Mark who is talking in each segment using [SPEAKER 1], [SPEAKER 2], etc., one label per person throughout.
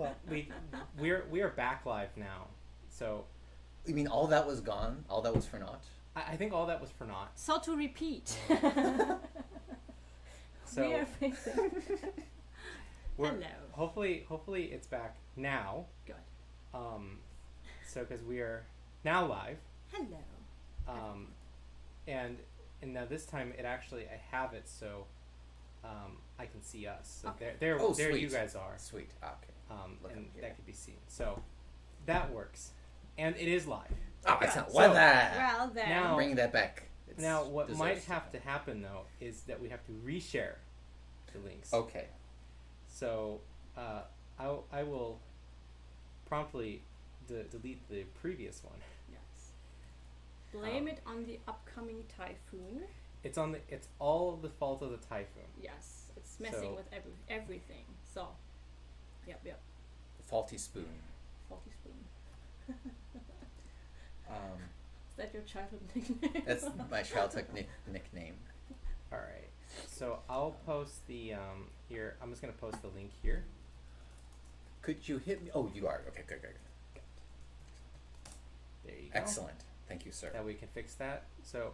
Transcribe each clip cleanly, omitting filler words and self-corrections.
[SPEAKER 1] Well, we are back live now, so
[SPEAKER 2] You mean all that was gone? All that was for naught?
[SPEAKER 1] I think all that was for naught.
[SPEAKER 3] So to repeat.
[SPEAKER 1] So
[SPEAKER 3] We are facing. Hello.
[SPEAKER 1] Hopefully it's back now.
[SPEAKER 3] Good.
[SPEAKER 1] So because we are now live.
[SPEAKER 3] Hello.
[SPEAKER 1] And now this time it actually I have it so I can see us. So
[SPEAKER 3] Okay.
[SPEAKER 1] there
[SPEAKER 2] Sweet.
[SPEAKER 1] you guys are.
[SPEAKER 2] Sweet. Okay. Look
[SPEAKER 1] And
[SPEAKER 2] up here.
[SPEAKER 1] that could be seen. So that works, and it is live.
[SPEAKER 2] Oh,
[SPEAKER 1] Okay.
[SPEAKER 2] excellent.
[SPEAKER 1] So,
[SPEAKER 2] Well, that.
[SPEAKER 3] Well then.
[SPEAKER 1] Now-
[SPEAKER 2] Bring that back. It's
[SPEAKER 1] Now, what
[SPEAKER 2] deserves
[SPEAKER 1] might
[SPEAKER 2] to
[SPEAKER 1] have
[SPEAKER 2] go.
[SPEAKER 1] to happen though is that we have to reshare the links.
[SPEAKER 2] Okay.
[SPEAKER 1] So I will promptly delete the previous one.
[SPEAKER 3] Yes. Blame it on the upcoming typhoon.
[SPEAKER 1] It's all the fault of the typhoon.
[SPEAKER 3] Yes. It's messing
[SPEAKER 1] So-
[SPEAKER 3] with everything. So. Yep.
[SPEAKER 2] Faulty spoon.
[SPEAKER 3] Faulty spoon.
[SPEAKER 2] Um,
[SPEAKER 3] Is that your childhood nickname?
[SPEAKER 2] that's my childhood nickname.
[SPEAKER 1] All right. So I'll post the here. I'm just gonna post the link here.
[SPEAKER 2] Could you hit me? Oh, you are. Okay, good.
[SPEAKER 1] There you go.
[SPEAKER 2] Excellent. Thank you, sir.
[SPEAKER 1] That we can fix that. So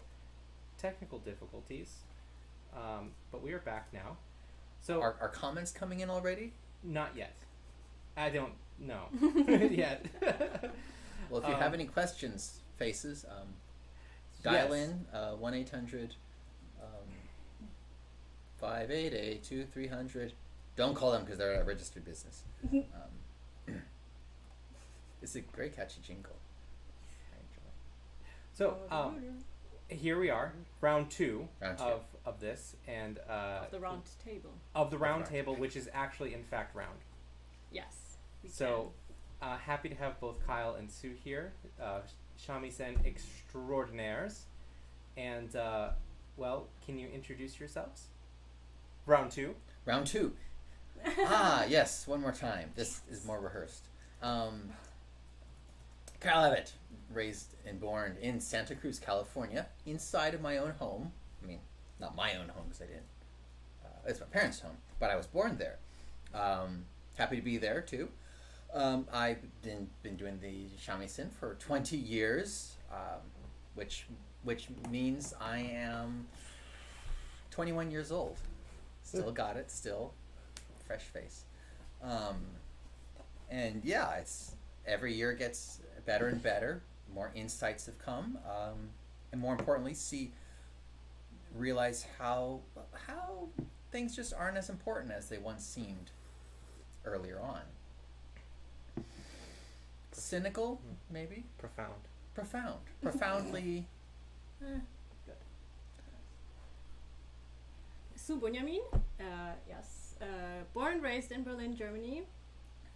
[SPEAKER 1] technical difficulties, but we are back now. So
[SPEAKER 2] Are comments coming in already?
[SPEAKER 1] not yet. I don't know yet.
[SPEAKER 2] Well, if you have any questions, faces, dial in 1-800 588-2300. Don't call them because they're a registered business. It's a great catchy jingle. I enjoy.
[SPEAKER 1] So here we are, round two,
[SPEAKER 2] Round two.
[SPEAKER 1] of this, and
[SPEAKER 3] Of the round table.
[SPEAKER 1] of the round
[SPEAKER 2] round
[SPEAKER 1] table, which is actually in fact round.
[SPEAKER 3] Yes. we
[SPEAKER 1] So happy to have both Kyle and Sue here, shamisen extraordinaires, and well, can you introduce yourselves? Round two.
[SPEAKER 2] Round two. Yes, one more time. This is more rehearsed. Kyle Abbott, raised and born in Santa Cruz, California, inside of my own home. I mean, not my own home because I didn't. It's my parents' home, but I was born there. Happy to be there too. I've been doing the shamisen for 20 years, which means I am 21 years old. Still got it, still fresh face. And yeah, it's every year gets better and better. More insights have come, and more importantly, realize how things just aren't as important as they once seemed earlier on. Cynical, maybe?
[SPEAKER 1] Profound.
[SPEAKER 2] Profoundly.
[SPEAKER 3] Sue Bunyamin, yes. Born and raised in Berlin, Germany.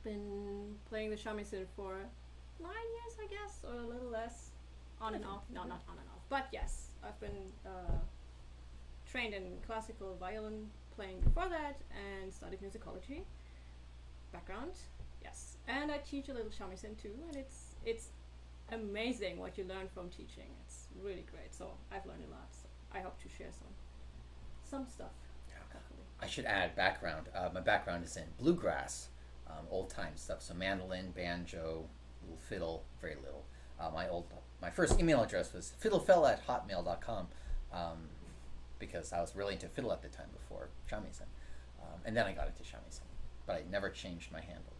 [SPEAKER 3] Been playing the shamisen for 9 years, I guess, or a little less. On and off. No, not on and off. But yes, I've been trained in classical violin playing before that and studied musicology background. Yes. And I teach a little shamisen too, and it's amazing what you learn from teaching. It's really great. So I've learned a lot. So I hope to share some stuff. Hopefully.
[SPEAKER 2] I should add background. My background is in bluegrass, old time stuff. So mandolin, banjo, little fiddle, very little. My first email address was fiddlefella@hotmail.com, because I was really into fiddle at the time before shamisen, and then I got into shamisen, but I never changed my handle.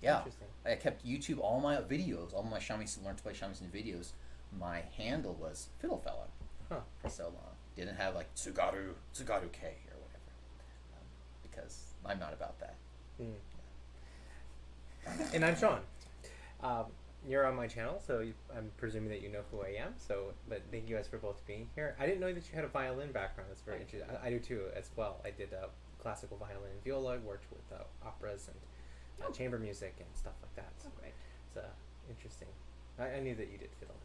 [SPEAKER 2] Yeah,
[SPEAKER 1] Interesting.
[SPEAKER 2] I kept YouTube all my videos, all my shamisen, learn to play shamisen videos. My handle was fiddlefella for so long. Didn't have like Tsugaru K or whatever, because I'm not about that.
[SPEAKER 1] And I'm Sean. You're on my channel, so I'm presuming that you know who I am. So, but thank you guys for both being here. I didn't know that you had a violin background. That's very interesting. I do too, as well. I did classical violin and viola. I worked with operas and chamber music and stuff like that. So
[SPEAKER 3] Oh, great.
[SPEAKER 1] it's interesting. I knew that you did fiddle.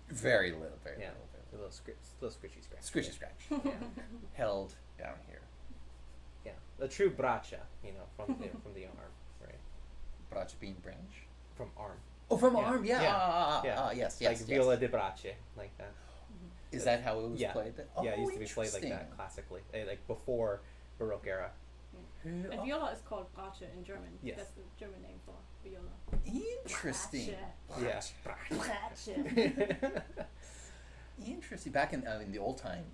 [SPEAKER 2] Very little, very
[SPEAKER 1] Yeah,
[SPEAKER 2] little.
[SPEAKER 1] a little squishy scratch.
[SPEAKER 2] Squishy scratch.
[SPEAKER 1] Yeah,
[SPEAKER 2] Held down here.
[SPEAKER 1] yeah. A true bracha, from the arm, right?
[SPEAKER 2] Bracha being branch.
[SPEAKER 1] From arm.
[SPEAKER 2] Oh, from
[SPEAKER 1] Yeah.
[SPEAKER 2] arm, yeah.
[SPEAKER 1] Yeah.
[SPEAKER 2] Yes,
[SPEAKER 1] Like viola de brace, like that.
[SPEAKER 2] Is that how it was
[SPEAKER 1] Yeah.
[SPEAKER 2] played?
[SPEAKER 1] Yeah, it used to be played like
[SPEAKER 2] interesting.
[SPEAKER 1] that classically, like before Baroque era.
[SPEAKER 3] And viola is called Bratsche in German.
[SPEAKER 1] Yes.
[SPEAKER 3] That's the German name for viola.
[SPEAKER 2] Interesting.
[SPEAKER 1] Yeah.
[SPEAKER 3] Bratsche.
[SPEAKER 2] Interesting. Back in the old time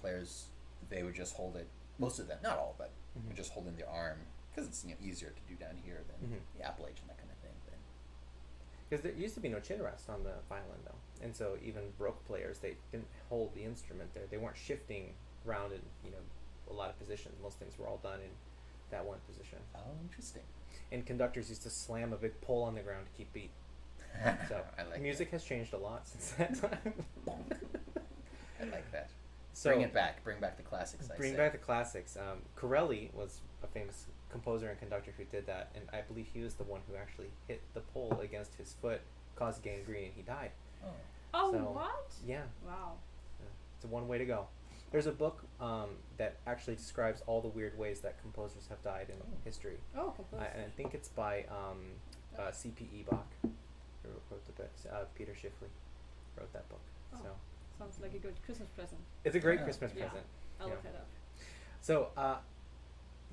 [SPEAKER 2] players, they would just hold it. Most of them, not all, but would just hold in the arm because it's easier to do down here than the Appalachian, that kind of thing.
[SPEAKER 1] Because there used to be no chin rest on the violin, though, and so even Baroque players, they didn't hold the instrument there. They weren't shifting around in a lot of positions. Most things were all done in that one position.
[SPEAKER 2] Oh, interesting.
[SPEAKER 1] And conductors used to slam a big pole on the ground to keep beat. So
[SPEAKER 2] I like
[SPEAKER 1] music has changed a lot since that time.
[SPEAKER 2] I like that.
[SPEAKER 1] So
[SPEAKER 2] Bring it back. Bring back the classics.
[SPEAKER 1] Bring back the classics. Corelli was a famous composer and conductor who did that, and I believe he was the one who actually hit the pole against his foot, caused gangrene, and he died.
[SPEAKER 2] Oh.
[SPEAKER 3] Oh,
[SPEAKER 1] So,
[SPEAKER 3] what?
[SPEAKER 1] Yeah,
[SPEAKER 3] Wow.
[SPEAKER 1] it's a one way to go. There's a book that actually describes all the weird ways that composers have died in history.
[SPEAKER 3] Oh, completely.
[SPEAKER 1] And I think it's by C.P.E. Bach, who wrote the book. Peter Schiffley wrote that book.
[SPEAKER 3] Oh.
[SPEAKER 1] So
[SPEAKER 3] Sounds like a good Christmas present.
[SPEAKER 1] it's a great
[SPEAKER 2] Yeah.
[SPEAKER 1] Christmas
[SPEAKER 3] Yeah.
[SPEAKER 1] present.
[SPEAKER 3] I'll
[SPEAKER 1] Yeah.
[SPEAKER 3] look it up.
[SPEAKER 1] So,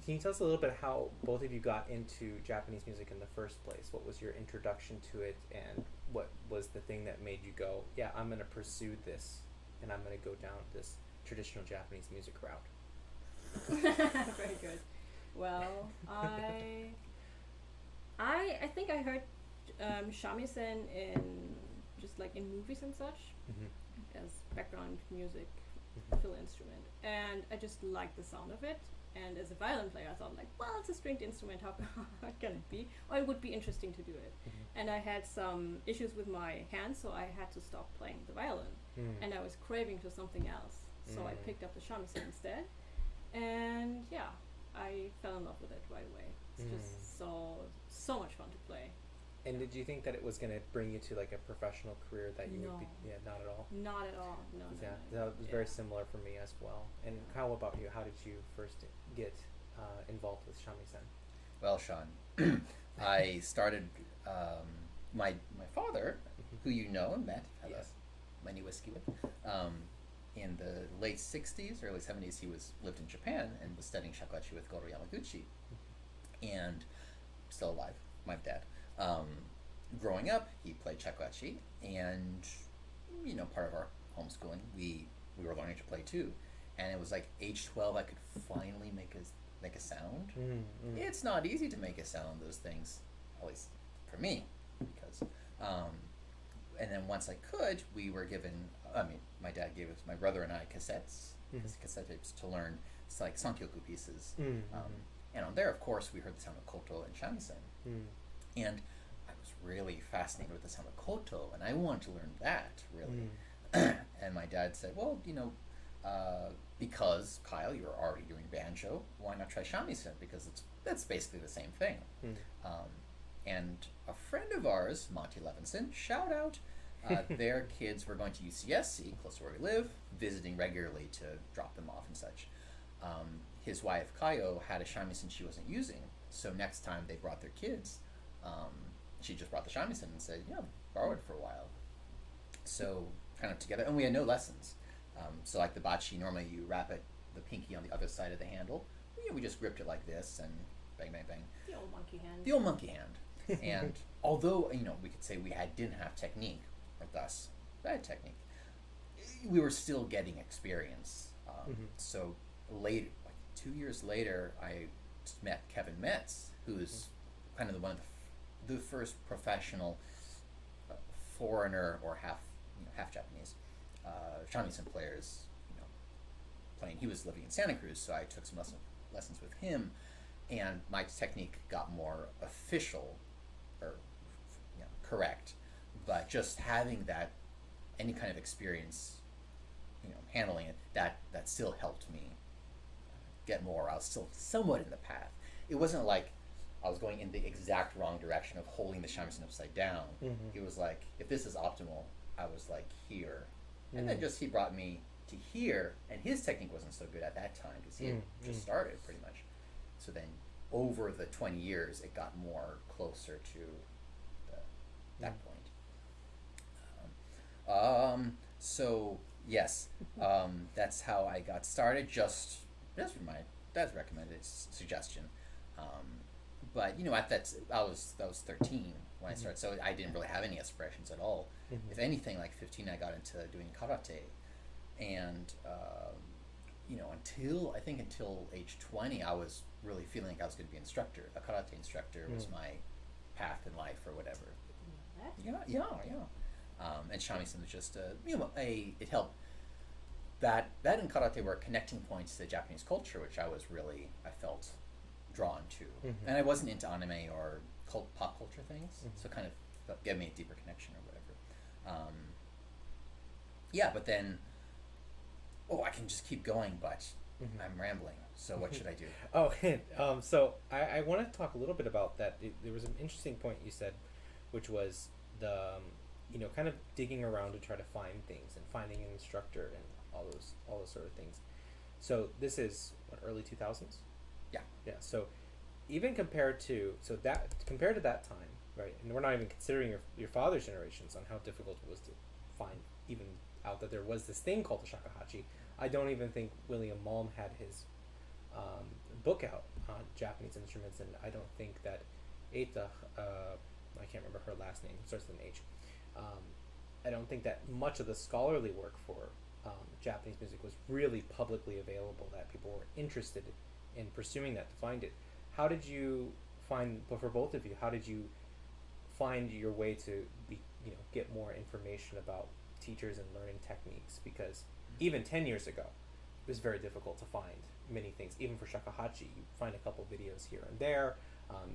[SPEAKER 1] can you tell us a little bit how both of you got into Japanese music in the first place? What was your introduction to it, and what was the thing that made you go, yeah, I'm going to pursue this, and I'm going to go down this traditional Japanese music route?
[SPEAKER 3] Very good. Well, I think I heard shamisen in just like in movies and such as background music, fill instrument, and I just liked the sound of it. And as a violin player, I thought like, well, it's a stringed instrument. How can it be? Or it would be interesting to do it. And I had some issues with my hands, so I had to stop playing the violin. And I was craving for something else, so I picked up the shamisen instead. And yeah, I fell in love with it right away. It's just so much fun to play.
[SPEAKER 1] And did you think that it was going to bring you to like a professional career that you would
[SPEAKER 3] No.
[SPEAKER 1] be? Yeah, not at all.
[SPEAKER 3] Not at all. No.
[SPEAKER 1] Yeah,
[SPEAKER 3] no.
[SPEAKER 1] that was very similar for me as well. And how about you? How did you first get involved with shamisen?
[SPEAKER 2] Well, Sean, I started. My father, who you know and met, had
[SPEAKER 1] Yes.
[SPEAKER 2] many whiskey with. In the late '60s, early '70s, he lived in Japan and was studying Shakuhachi with Goro Yamaguchi, and still alive. My dad. Growing up, he played Shakuhachi, and part of our homeschooling, we were learning to play too. And it was like age 12, I could finally make a sound. It's not easy to make a sound, those things, at least for me, because and then once I could, we were given. My dad gave us, my brother and I, cassettes, cassette tapes to learn. It's like sankyoku pieces, and on there, of course, we heard the sound of koto and shamisen. And I was really fascinated with the sound of koto, and I wanted to learn that, really. And my dad said, well, because, Kyle, you're already doing banjo, why not try shamisen? Because that's basically the same thing. And a friend of ours, Monty Levinson, shout out, their kids were going to UCSC, close to where we live, visiting regularly to drop them off and such. His wife, Kayo, had a shamisen she wasn't using, so next time they brought their kids, she just brought the shamisen and said, borrow it for a while. So kind of together, and we had no lessons. So like the bachi, normally you wrap it, the pinky on the other side of the handle. We just gripped it like this and bang, bang, bang.
[SPEAKER 3] The old monkey hand.
[SPEAKER 2] The old monkey hand. And although, we could say we didn't have technique, or thus bad technique, we were still getting experience. So later, like 2 years later, I met Kevin Metz, who's kind of one of the first professional foreigner or half Japanese shamisen players, playing. He was living in Santa Cruz, so I took some lessons with him, and my technique got more official, or correct. But just having that, any kind of experience, handling it, that still helped me get more. I was still somewhat in the path. It wasn't like I was going in the exact wrong direction of holding the shamisen upside down. It was like, if this is optimal, I was like here. And then he brought me to here, and his technique wasn't so good at that time because he had just started pretty much. So then over the 20 years, it got more closer to that point. So yes, that's how I got started, just with my dad's recommended suggestion. But at that I was 13 when I started, so I didn't really have any aspirations at all. If anything, like 15, I got into doing karate, and until age 20, I was really feeling like I was going to be an instructor. A karate instructor was my path in life, or whatever. Yeah. And shamisen was just it helped. That and karate were connecting points to the Japanese culture, which I felt drawn to, and I wasn't into anime or pop culture things, so kind of gave me a deeper connection or whatever. But then, I can just keep going, but I'm rambling. So what should I do?
[SPEAKER 1] So I want to talk a little bit about that. There was an interesting point you said, which was the kind of digging around to try to find things and finding an instructor and all those sort of things. So this is early 2000s. Yeah. So even compared to that time, right? And we're not even considering your father's generations on how difficult it was to find even out that there was this thing called the shakuhachi. I don't even think William Malm had his book out on Japanese instruments, and I don't think that Eita, I can't remember her last name, starts with an H. I don't think that much of the scholarly work for Japanese music was really publicly available, that people were interested in pursuing that to find it. How did you find, but for both of you, how did you find your way to get more information about teachers and learning techniques? Because even 10 years ago, it was very difficult to find many things. Even for shakuhachi, you find a couple videos here and there,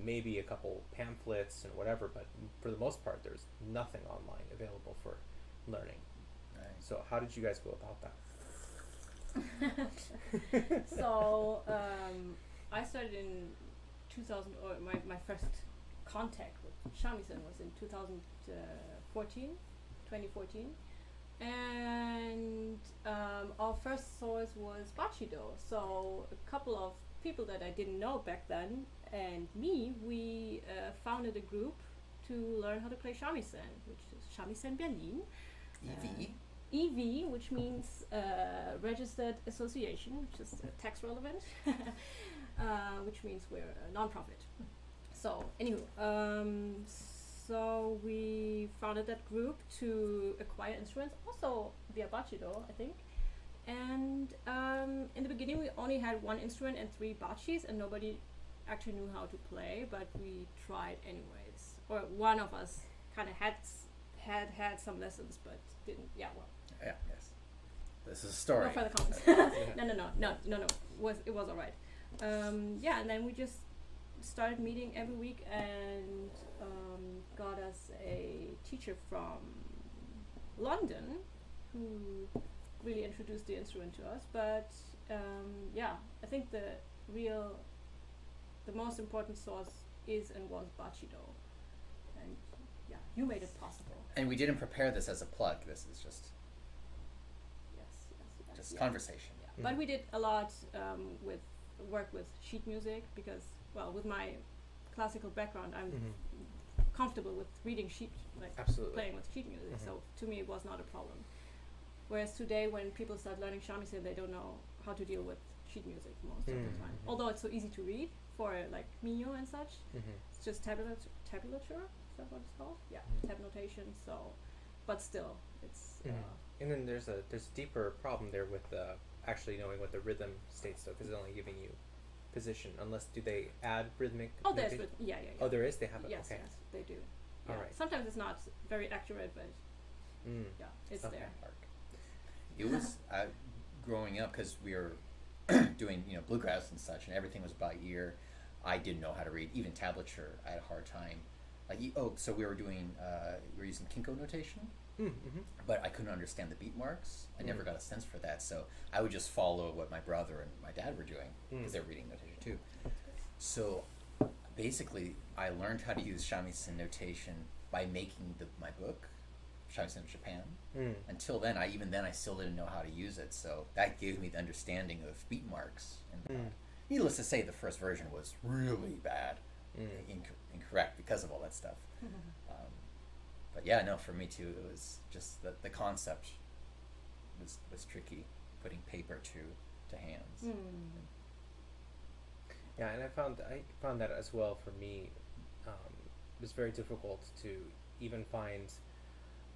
[SPEAKER 1] maybe a couple pamphlets and whatever, but for the most part, there's nothing online available for learning.
[SPEAKER 2] Right.
[SPEAKER 1] So how did you guys go about that?
[SPEAKER 3] So I started in 2000, or my first contact with shamisen was in 2014, and our first source was Bachido. So a couple of people that I didn't know back then and me, we founded a group to learn how to play shamisen, which is Shamisen Berlin. EV, which means Registered Association, which is tax relevant, which means we're a non-profit. So, anywho, so we founded that group to acquire instruments, also via Bachido, I think. And in the beginning, we only had one instrument and 3 bachis, and nobody actually knew how to play, but we tried anyways. Or one of us kind of had some lessons, but didn't. Yeah, well.
[SPEAKER 2] Yeah. Yes. This is a story.
[SPEAKER 3] No further comments. No. It was all right. And then we just started meeting every week and got us a teacher from London who really introduced the instrument to us. But I think the most important source is and was Bachido. And you made it possible.
[SPEAKER 2] And we didn't prepare this as a plug. This is just conversation.
[SPEAKER 3] Yeah. Mm-hmm. But we did a lot with sheet music because, well, with my classical background, I'm comfortable with reading sheet, playing with sheet music. So to me, it was not a problem. Whereas today, when people start learning shamisen, they don't know how to deal with sheet music most of the time. Although it's so easy to read for like Mio and such, it's just tabulature. Is that what it's called? Yeah, tab notation. So, but still, it's.
[SPEAKER 1] And then there's a deeper problem there with actually knowing what the rhythm states, though, because it's only giving you position. Unless do they add rhythmic?
[SPEAKER 3] Oh, there's yeah.
[SPEAKER 1] Oh, there is. They have it.
[SPEAKER 3] Yes,
[SPEAKER 1] okay.
[SPEAKER 3] yes, they do.
[SPEAKER 1] All right.
[SPEAKER 3] Sometimes it's not very accurate, but it's
[SPEAKER 1] okay.
[SPEAKER 3] there.
[SPEAKER 2] It was growing up because we were doing bluegrass and such, and everything was by ear. I didn't know how to read even tablature. I had a hard time. So we were doing we were using Kinko notation. But I couldn't understand the beat marks. I never got a sense for that, so I would just follow what my brother and my dad were doing because they were reading notation too. So basically, I learned how to use shamisen notation by making my book, Shamisen Japan. Until then, I still didn't know how to use it. So that gave me the understanding of beat marks. And needless to say, the first version was really bad, incorrect because of all that stuff. But for me too, it was just the concept was tricky, putting paper to hands.
[SPEAKER 1] Yeah, and I found that as well for me. It was very difficult to even find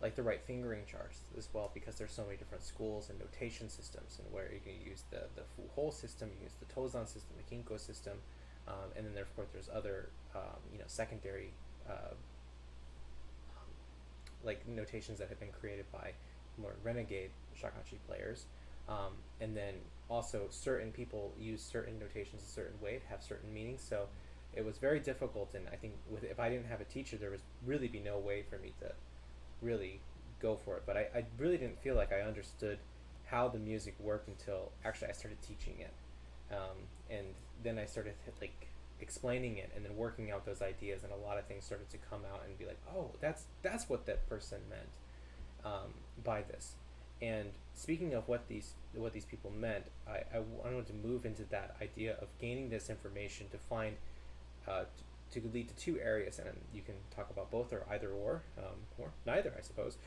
[SPEAKER 1] like the right fingering charts as well because there's so many different schools and notation systems, and where you can use the full whole system, you use the Tozan system, the Kinko system, and then there, of course there's other secondary like notations that have been created by more renegade shakuhachi players, and then also certain people use certain notations a certain way to have certain meanings. So it was very difficult, and I think if I didn't have a teacher, there would really be no way for me to really go for it. But I really didn't feel like I understood how the music worked until actually I started teaching it, and then I started like explaining it and then working out those ideas, and a lot of things started to come out and be like, oh, that's what that person meant by this. And speaking of what these people meant, I wanted to move into that idea of gaining this information to find to lead to two areas, and you can talk about both or either or neither, I suppose.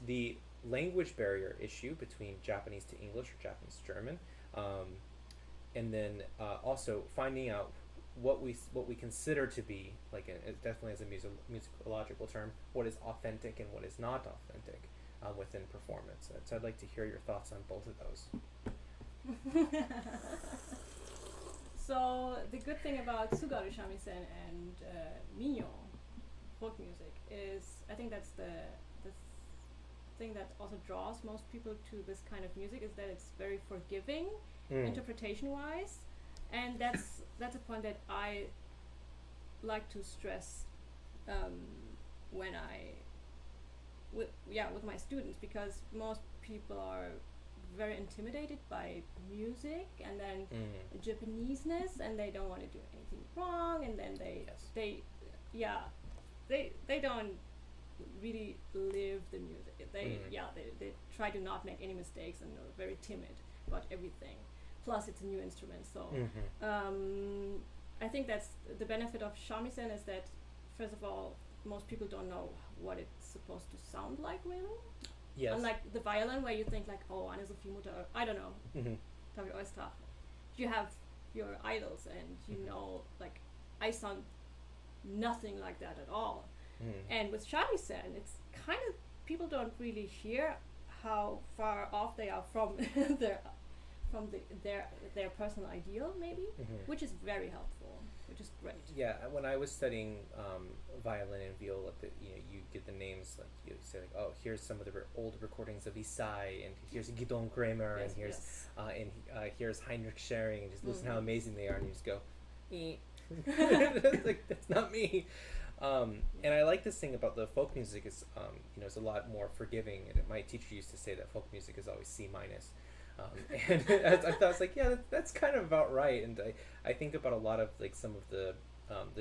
[SPEAKER 1] The language barrier issue between Japanese to English or Japanese to German, and then also finding out what we consider to be like definitely as a musicological term, what is authentic and what is not authentic within performance. So I'd like to hear your thoughts on both of those.
[SPEAKER 3] So the good thing about Tsugaru shamisen and Minyo folk music is, I think that's the thing that also draws most people to this kind of music, is that it's very forgiving interpretation wise, and that's a point that I like to stress when with my students, because most people are very intimidated by music and then Japaneseness, and they don't want to do anything wrong, and then they don't really live the music. They try to not make any mistakes and are very timid about everything. Plus, it's a new instrument, so I think that's the benefit of shamisen, is that first of all, most people don't know what it's supposed to sound like, really.
[SPEAKER 1] Yes.
[SPEAKER 3] Unlike the violin, where you think like, oh, Ane Sophie-Mutter, I don't know, Tavi Oyster. You have your idols, and you know, like, I sound nothing like that at all. And with shamisen, it's kind of, people don't really hear how far off they are from their personal ideal, maybe, which is very helpful, which is great.
[SPEAKER 1] Yeah, when I was studying violin and viola, you get the names, like you say, like, oh, here's some of the old recordings of Isai, and here's Gidon Kramer, and here's Heinrich Schering, and just listen how amazing they are, and you just go, like, that's not me. And I like this thing about the folk music is, it's a lot more forgiving. And my teacher used to say that folk music is always C minus. And I thought, I was like, yeah, that's kind of about right. And I think about a lot of like some of the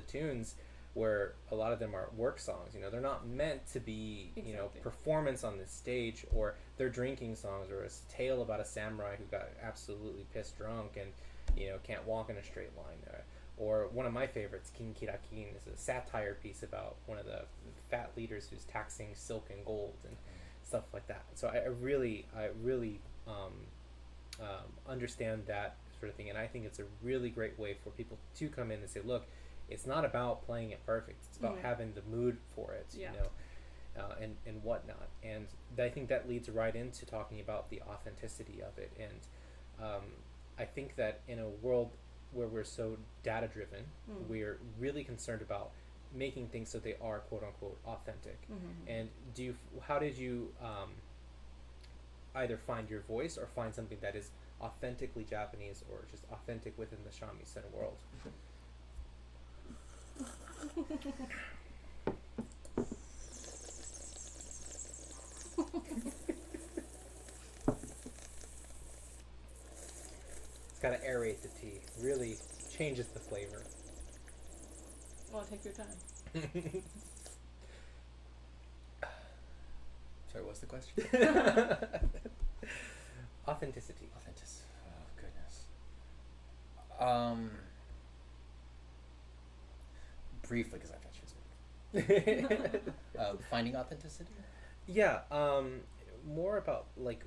[SPEAKER 1] tunes where a lot of them are work songs. They're not meant to be, performance on the stage, or they're drinking songs, or a tale about a samurai who got absolutely pissed drunk and, can't walk in a straight line. Or one of my favorites, King Kirakin, is a satire piece about one of the fat leaders who's taxing silk and gold and stuff like that. So I really understand that sort of thing, and I think it's a really great way for people to come in and say, look, it's not about playing it perfect, it's about having the mood for it, and whatnot. And I think that leads right into talking about the authenticity of it. And I think that in a world where we're so data driven, we're really concerned about making things so they are quote unquote authentic. And how did you either find your voice or find something that is authentically Japanese or just authentic within the shamisen world? It's got to aerate the tea. Really changes the flavor.
[SPEAKER 3] Well, take your time.
[SPEAKER 2] Sorry, what's the question?
[SPEAKER 1] Authenticity.
[SPEAKER 2] Oh, goodness. Briefly, because I thought she was moving. Finding authenticity?
[SPEAKER 1] Yeah. more about like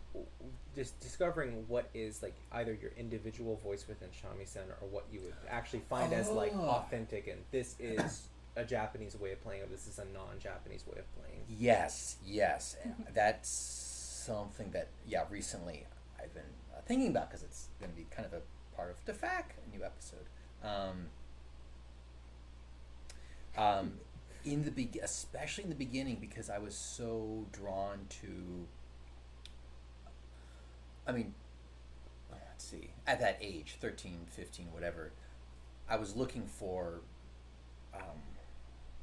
[SPEAKER 1] just discovering what is like either your individual voice within shamisen or what you would actually find as like authentic, and this is a Japanese way of playing, or this is a non-Japanese way of playing.
[SPEAKER 2] Yes, that's something that recently I've been thinking about, because it's going to be kind of a part of the FAQ, a new episode. Especially in the beginning, because I was so drawn to. I mean, let's see. At that age, 13, 15, whatever, I was looking for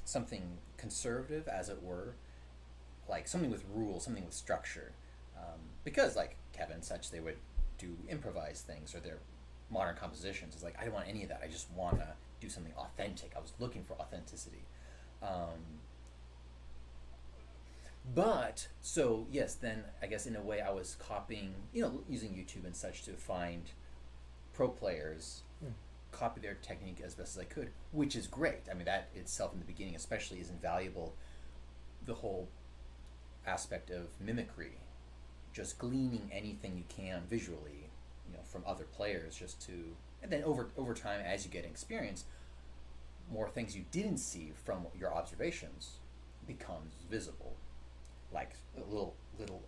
[SPEAKER 2] something conservative, as it were, like something with rules, something with structure. Because, like Kevin and such, they would do improvised things or their modern compositions. It's like, I don't want any of that. I just want to do something authentic. I was looking for authenticity. But, so, yes, then I guess in a way I was copying, using YouTube and such to find pro players, copy their technique as best as I could, which is great. I mean, that itself in the beginning especially is invaluable. The whole aspect of mimicry, just gleaning anything you can visually, from other players, just to, and then over time, as you get experience, more things you didn't see from your observations becomes visible, like little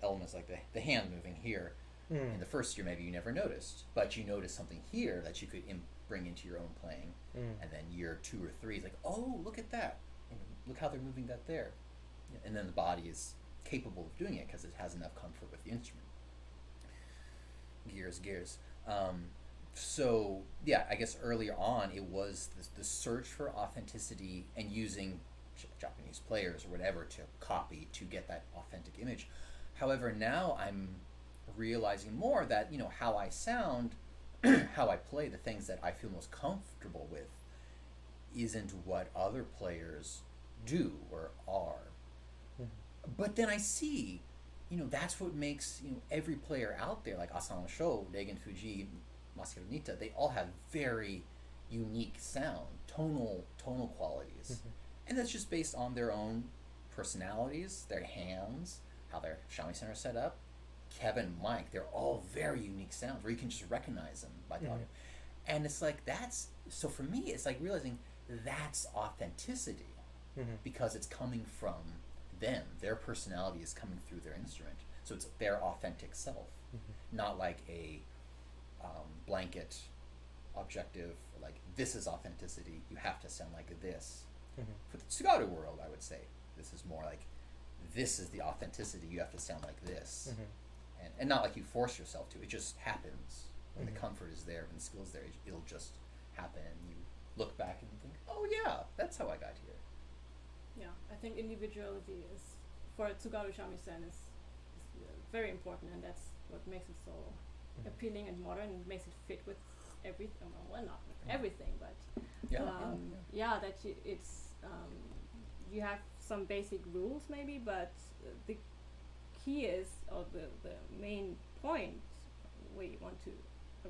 [SPEAKER 2] elements like the hand moving here. In the first year, maybe you never noticed, but you noticed something here that you could bring into your own playing. And then year 2 or 3 is like, oh, look at that, and look how they're moving that there, and then the body is capable of doing it because it has enough comfort with the instrument. Gears. So yeah, I guess earlier on it was the search for authenticity and using Japanese players or whatever to copy to get that authentic image. However, now I'm realizing more that how I sound, how I play, the things that I feel most comfortable with, isn't what other players do or are. But then I see, that's what makes every player out there, like Asano Sho, Reigen Fuji, Masaru Nita, they all have very unique sound, tonal qualities. And that's just based on their own personalities, their hands, how their shamisen are set up. Kevin, Mike, they're all very unique sounds where you can just recognize them by the audio. And it's like, so for me, it's like realizing that's authenticity, because it's coming from them. Their personality is coming through their instrument. So it's their authentic self, not like a blanket objective, like this is authenticity, you have to sound like this. For the Tsugaru world, I would say this is more like, this is the authenticity, you have to sound like this. And not like you force yourself to, it just happens. When the comfort is there, when the skill is there, it'll just happen. You look back and think, oh yeah, that's how I got here.
[SPEAKER 3] Yeah, I think individuality is, for Tsugaru shamisen, is very important, and that's what makes it so appealing and modern, and makes it fit with everything. Well, not everything, but that you have some basic rules maybe, but the key is, or the main point where you want to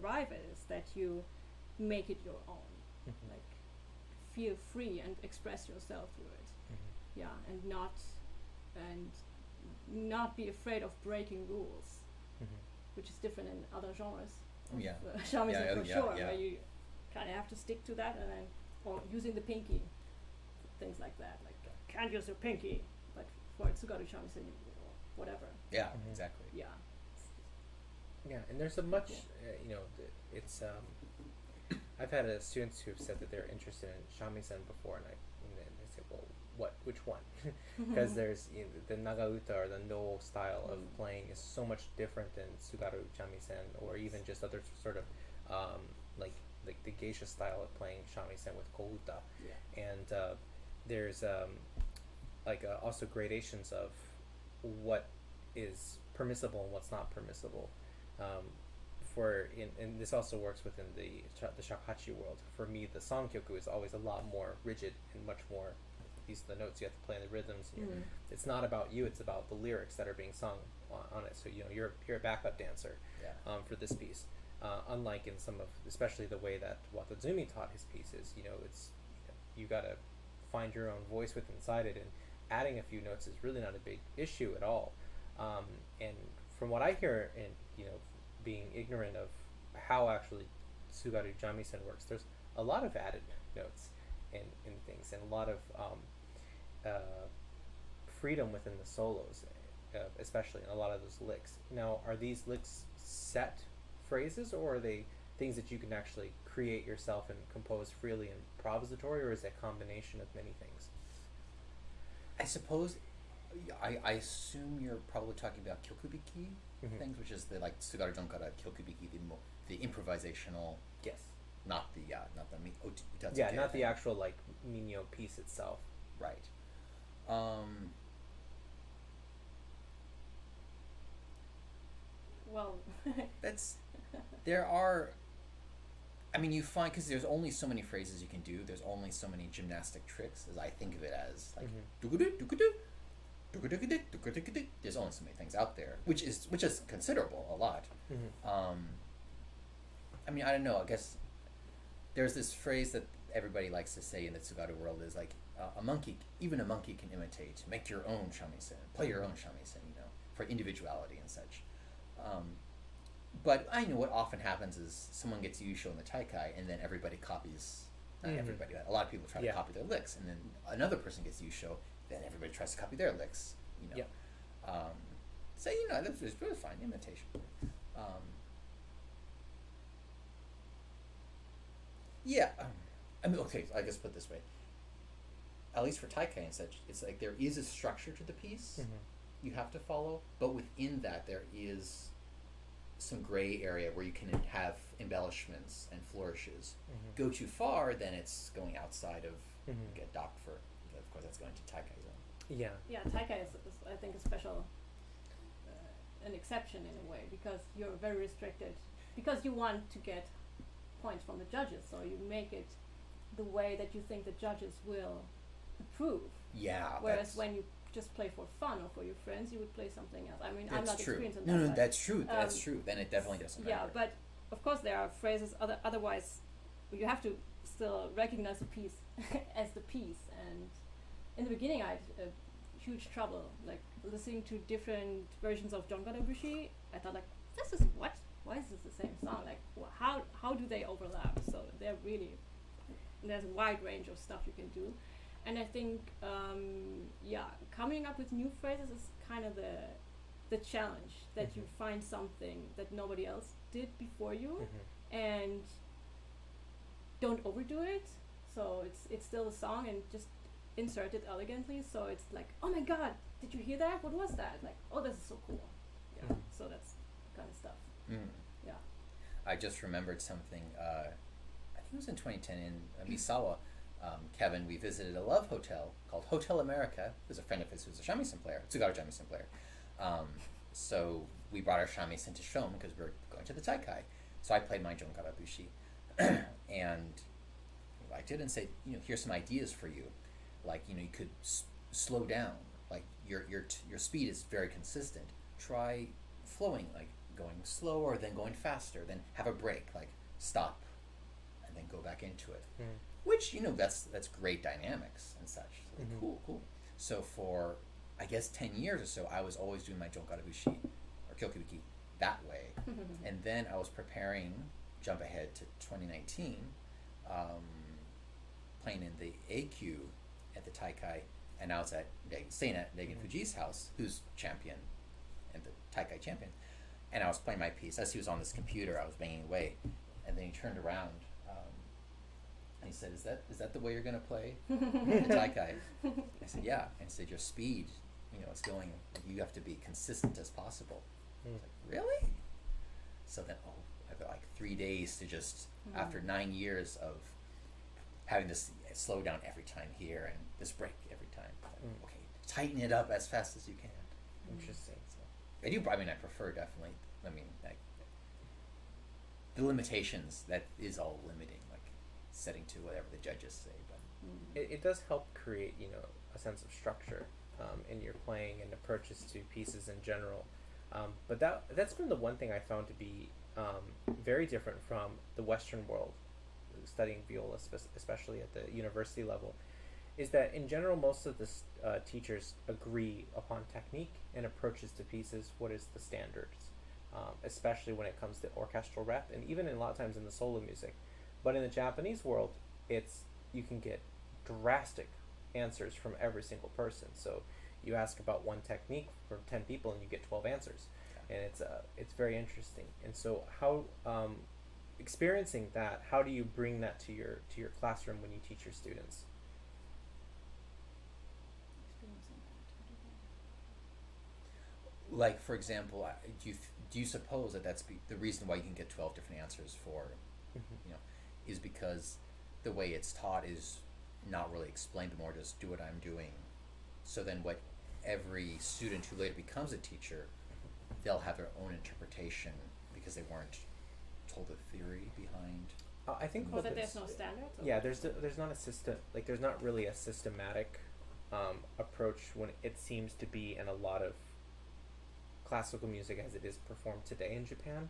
[SPEAKER 3] arrive at, is that you make it your own. Like, feel free and express yourself through it. And not be afraid of breaking rules, which is different in other genres. Shamisen for sure, where you kind of have to stick to that, and then, or using the pinky, things like that. Like, can't use your pinky, but for Tsugaru shamisen, whatever.
[SPEAKER 2] Yeah, exactly.
[SPEAKER 3] Yeah.
[SPEAKER 1] Yeah, and there's a much, it's, I've had students who've said that they're interested in shamisen before, and they say, well, which one? Because there's the nagauta, or the no style of playing, is so much different than Tsugaru shamisen, or even just other sort of, like the geisha style of playing shamisen with kouta. And there's also gradations of what is permissible and what's not permissible. And this also works within the Shakuhachi world. For me, the songkyoku is always a lot more rigid and much more, these are the notes you have to play, and the rhythms. And it's not about you; it's about the lyrics that are being sung on it. So you're a backup dancer for this piece. Unlike in some of, especially the way that Watazumi taught his pieces, it's you gotta find your own voice within inside it, and adding a few notes is really not a big issue at all. And from what I hear, and being ignorant of how actually Tsugaru Jamisen works, there's a lot of added notes in things, and a lot of freedom within the solos, especially in a lot of those licks. Now, are these licks set phrases, or are they things that you can actually create yourself and compose freely and improvisatory, or is it a combination of many things?
[SPEAKER 2] I suppose, I assume you're probably talking about kyokubiki things, which is the like Tsugaru Jonkara kyokubiki, the improvisational.
[SPEAKER 1] Yes.
[SPEAKER 2] Not the utatsuke.
[SPEAKER 1] Yeah, not the actual like minyo piece itself.
[SPEAKER 2] Right.
[SPEAKER 3] Well,
[SPEAKER 2] there are. I mean, you find, because there's only so many phrases you can do. There's only so many gymnastic tricks, as I think of it as, like dukudu, dukudu, dukudu, dukudu. There's only so many things out there, which is considerable, a lot. I mean, I don't know. I guess there's this phrase that everybody likes to say in the Tsugaru world is like, even a monkey can imitate. Make your own shamisen, play your own shamisen, for individuality and such. But I know what often happens is someone gets yusho in the taikai, and then everybody copies. Not everybody. A lot of people try to copy their licks, and then another person gets yusho, then everybody tries to copy their licks. So that's really fine imitation. I mean, okay. I guess put it this way. At least for taikai and such, it's like there is a structure to the piece you have to follow, but within that there is some gray area where you can have embellishments and flourishes. Go too far, then it's going outside of get docked for. Of course, that's going to taikai zone.
[SPEAKER 3] Yeah, taikai is I think a special, an exception in a way, because you're very restricted, because you want to get points from the judges, so you make it the way that you think the judges will approve.
[SPEAKER 2] Yeah.
[SPEAKER 3] Whereas when you just play for fun or for your friends, you would play something else. I mean, I'm not experienced in that.
[SPEAKER 2] No, that's true. That's true. Then it definitely doesn't matter.
[SPEAKER 3] Yeah, but of course there are phrases. Otherwise, you have to still recognize the piece as the piece. And in the beginning, I had huge trouble, like listening to different versions of Jonkarabushi. I thought, like, this is what? Why is this the same song? Like, how do they overlap? So there's a wide range of stuff you can do. And I think, coming up with new phrases is kind of the challenge, that you find something that nobody else did before you, and don't overdo it. So it's still a song, and just insert it elegantly. So it's like, oh my God, did you hear that? What was that? Like, oh, this is so cool. Yeah. So that's the kind of stuff. Yeah.
[SPEAKER 2] I just remembered something. I think it was in 2010 in Misawa. Kevin, we visited a love hotel called Hotel America. There's a friend of his who's a shamisen player, Tsugaru shamisen player. So we brought our shamisen to show him because we're going to the taikai. So I played my Jonkarabushi, and he liked it and said, here's some ideas for you. Like, you could slow down. Like your speed is very consistent. Try flowing, like going slower, then going faster, then have a break, like stop, and then go back into it. Which, that's great dynamics and such. So cool. So for, I guess, 10 years or so, I was always doing my Jonkarabushi or Kyokubiki that way. And then I was preparing, jump ahead to 2019, playing in the AQ at the Taikai, and I was staying at Negan Fuji's house, who's champion and the Taikai champion. And I was playing my piece. As he was on this computer, I was banging away. And then he turned around, and he said, is that the way you're going to play the taikai? I said, yeah. And he said, your speed, it's going, you have to be consistent as possible. I was like, really? So then, I've got like 3 days to just, after 9 years of having this slow down every time here and this break every time. Okay, tighten it up as fast as you can.
[SPEAKER 1] Interesting. So
[SPEAKER 2] I prefer definitely, like, the limitations, that is all limiting, like setting to whatever the judges say, but
[SPEAKER 1] it does help create a sense of structure in your playing and approaches to pieces in general, but that's been the one thing I found to be very different from the Western world, studying viola, especially at the university level, is that in general most of the teachers agree upon technique and approaches to pieces. What is the standards, especially when it comes to orchestral rep, and even in a lot of times in the solo music. But in the Japanese world, it's you can get drastic answers from every single person. So you ask about one technique for 10 people and you get 12 answers, and it's very interesting. And so how experiencing that, how do you bring that to your classroom when you teach your students?
[SPEAKER 2] Like, for example, do you suppose that that's the reason why you can get 12 different answers for, you know, is because the way it's taught is not really explained, but more just do what I'm doing. So then what every student who later becomes a teacher, they'll have their own interpretation because they weren't told the theory behind.
[SPEAKER 1] I think
[SPEAKER 3] Or that there's no standards?
[SPEAKER 1] yeah, there's not a system, like there's not really a systematic approach when it seems to be in a lot of classical music as it is performed today in Japan.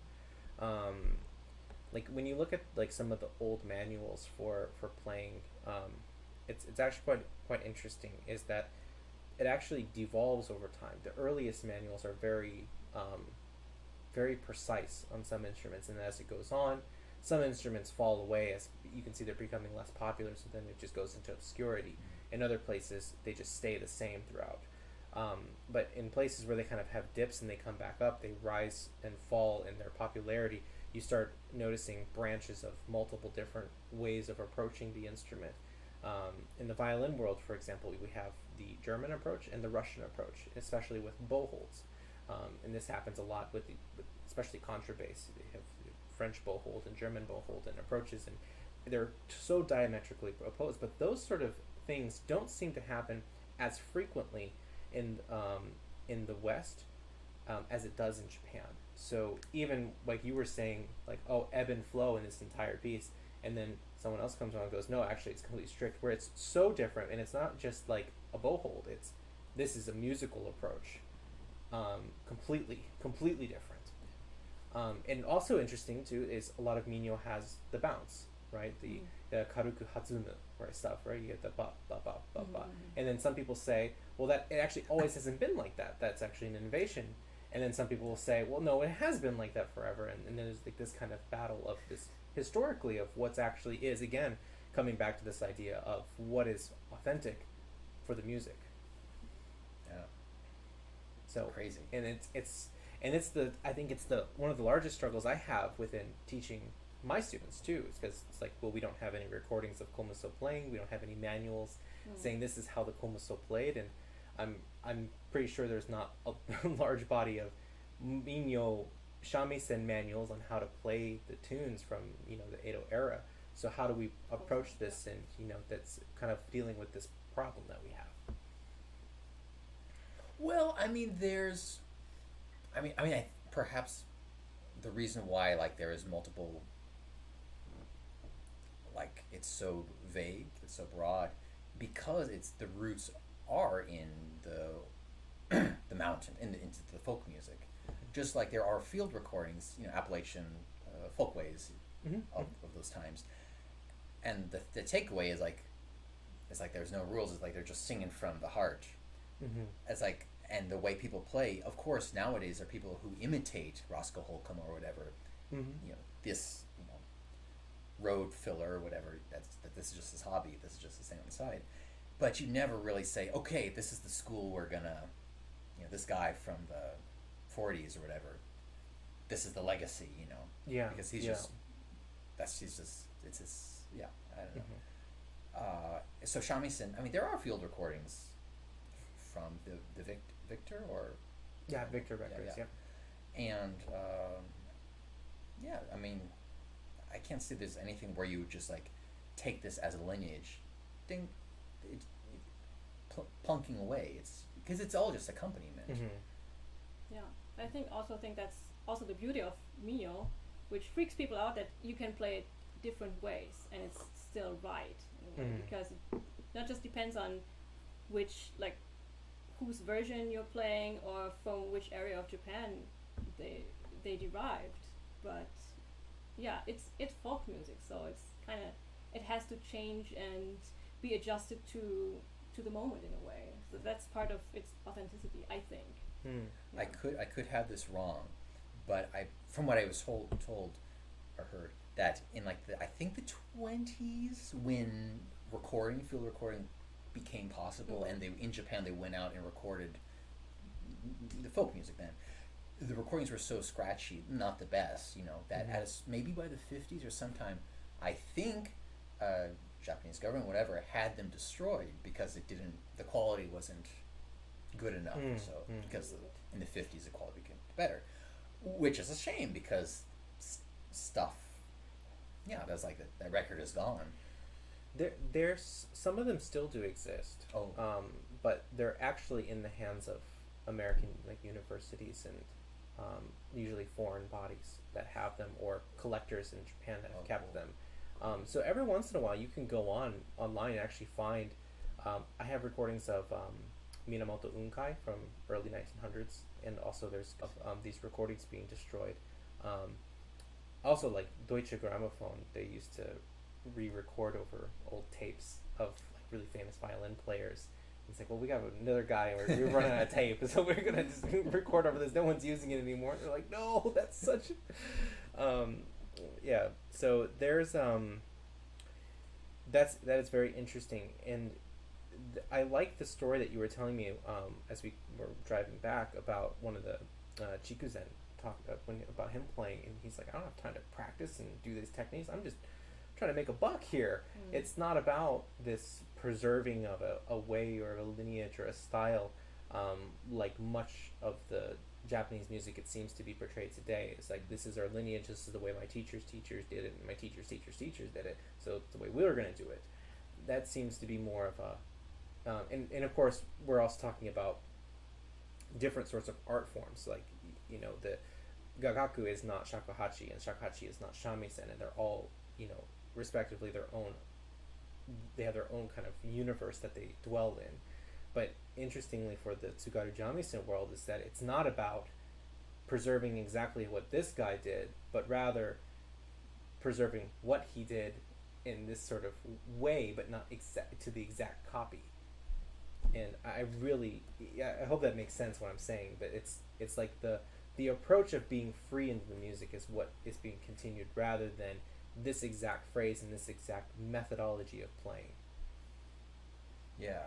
[SPEAKER 1] Like when you look at like some of the old manuals for playing, it's actually quite interesting. Is that it actually devolves over time. The earliest manuals are very very precise on some instruments, and as it goes on, some instruments fall away. As you can see, they're becoming less popular, so then it just goes into obscurity. In other places, they just stay the same throughout. But in places where they kind of have dips and they come back up, they rise and fall in their popularity, you start noticing branches of multiple different ways of approaching the instrument. In the violin world, for example, we have the German approach and the Russian approach, especially with bow holds. And this happens a lot with especially contrabass. They have French bow hold and German bow hold and approaches, and they're so diametrically opposed. But those sort of things don't seem to happen as frequently in the West as it does in Japan. So even like you were saying, like, oh, ebb and flow in this entire piece, and then someone else comes along and goes, no, actually it's completely strict, where it's so different, and it's not just like a bow hold, this is a musical approach, completely different. And also interesting too is a lot of minyo has the bounce, right? The karuku hatsumu or stuff, right? You get the ba ba ba ba ba, and then some people say, well, that it actually always hasn't been like that. That's actually an innovation. And then some people will say, well, no, it has been like that forever. And there's like this kind of battle of this historically of what's actually is, again, coming back to this idea of what is authentic for the music.
[SPEAKER 2] Yeah.
[SPEAKER 1] So
[SPEAKER 2] crazy.
[SPEAKER 1] And it's the I think it's the one of the largest struggles I have within teaching my students too, is because it's like, well, we don't have any recordings of komuso playing, we don't have any manuals saying this is how the komuso played, and I'm pretty sure there's not a large body of minyo shamisen manuals on how to play the tunes from the Edo era. So how do we approach this, and that's kind of dealing with this problem that we have?
[SPEAKER 2] Well, I mean, perhaps the reason why there is multiple, it's so vague, it's so broad, because the roots are in the mountain, into the folk music, just like there are field recordings, Appalachian folkways of those times, and the takeaway is it's like there's no rules. It's like they're just singing from the heart. It's like, and the way people play, of course, nowadays are people who imitate Roscoe Holcomb or whatever, this road filler or whatever. This is just his hobby. This is just his thing on the side. But you never really say, okay, this is the school we're gonna, this guy from the 40s or whatever, this is the legacy,
[SPEAKER 1] Yeah.
[SPEAKER 2] because he's just, it's his, I don't know. So shamisen, there are field recordings from the Victor or...
[SPEAKER 1] Yeah, Victor Records, yeah.
[SPEAKER 2] And, I can't see there's anything where you would just, take this as a lineage. Plunking away. It's because it's all just accompaniment.
[SPEAKER 3] Yeah, I think that's also the beauty of Mio, which freaks people out, that you can play it different ways and it's still right, because it not just depends on which whose version you're playing or from which area of Japan they derived, but yeah, it's folk music, so it's kind of, it has to change and be adjusted to the moment in a way. So that's part of its authenticity, I think.
[SPEAKER 1] Hmm.
[SPEAKER 2] I could have this wrong, but from what I was told or heard, that in like I think the 20s, when field recording became possible, and in Japan they went out and recorded the folk music. Then the recordings were so scratchy, not the best, that as maybe by the 50s or sometime, I think Japanese government, whatever, had them destroyed because the quality wasn't good enough. Because in the 50s the quality became better, which is a shame because stuff, that's like that record is gone.
[SPEAKER 1] There's some of them still do exist. But they're actually in the hands of American universities and usually foreign bodies that have them, or collectors in Japan that have kept them. So every once in a while you can go online and actually find, I have recordings of Minamoto Unkai from early 1900s, and also there's these recordings being destroyed. Also, like Deutsche Grammophon, they used to re-record over old tapes of like really famous violin players. It's like, well, we got another guy, and we're running out of tape, so we're gonna just record over this. No one's using it anymore. And they're like, no, that's such. Yeah. So there's that is very interesting, and I like the story that you were telling me as we were driving back about one of the Chikuzen talk about him playing, and he's like, I don't have time to practice and do these techniques. I'm just trying to make a buck here. It's not about this preserving of a way or a lineage or a style, like much of the Japanese music it seems to be portrayed today. It's like, this is our lineage, this is the way my teachers did it, and my teachers did it, so it's the way we were going to do it. That seems to be more of a and of course we're also talking about different sorts of art forms, like the gagaku is not shakuhachi, and shakuhachi is not shamisen, and they're all respectively they have their own kind of universe that they dwell in. But interestingly, for the Tsugaru Jamisen world, is that it's not about preserving exactly what this guy did, but rather preserving what he did in this sort of way, but not to the exact copy. And I hope that makes sense what I'm saying, but it's like the approach of being free into the music is what is being continued, rather than this exact phrase and this exact methodology of playing.
[SPEAKER 2] Yeah.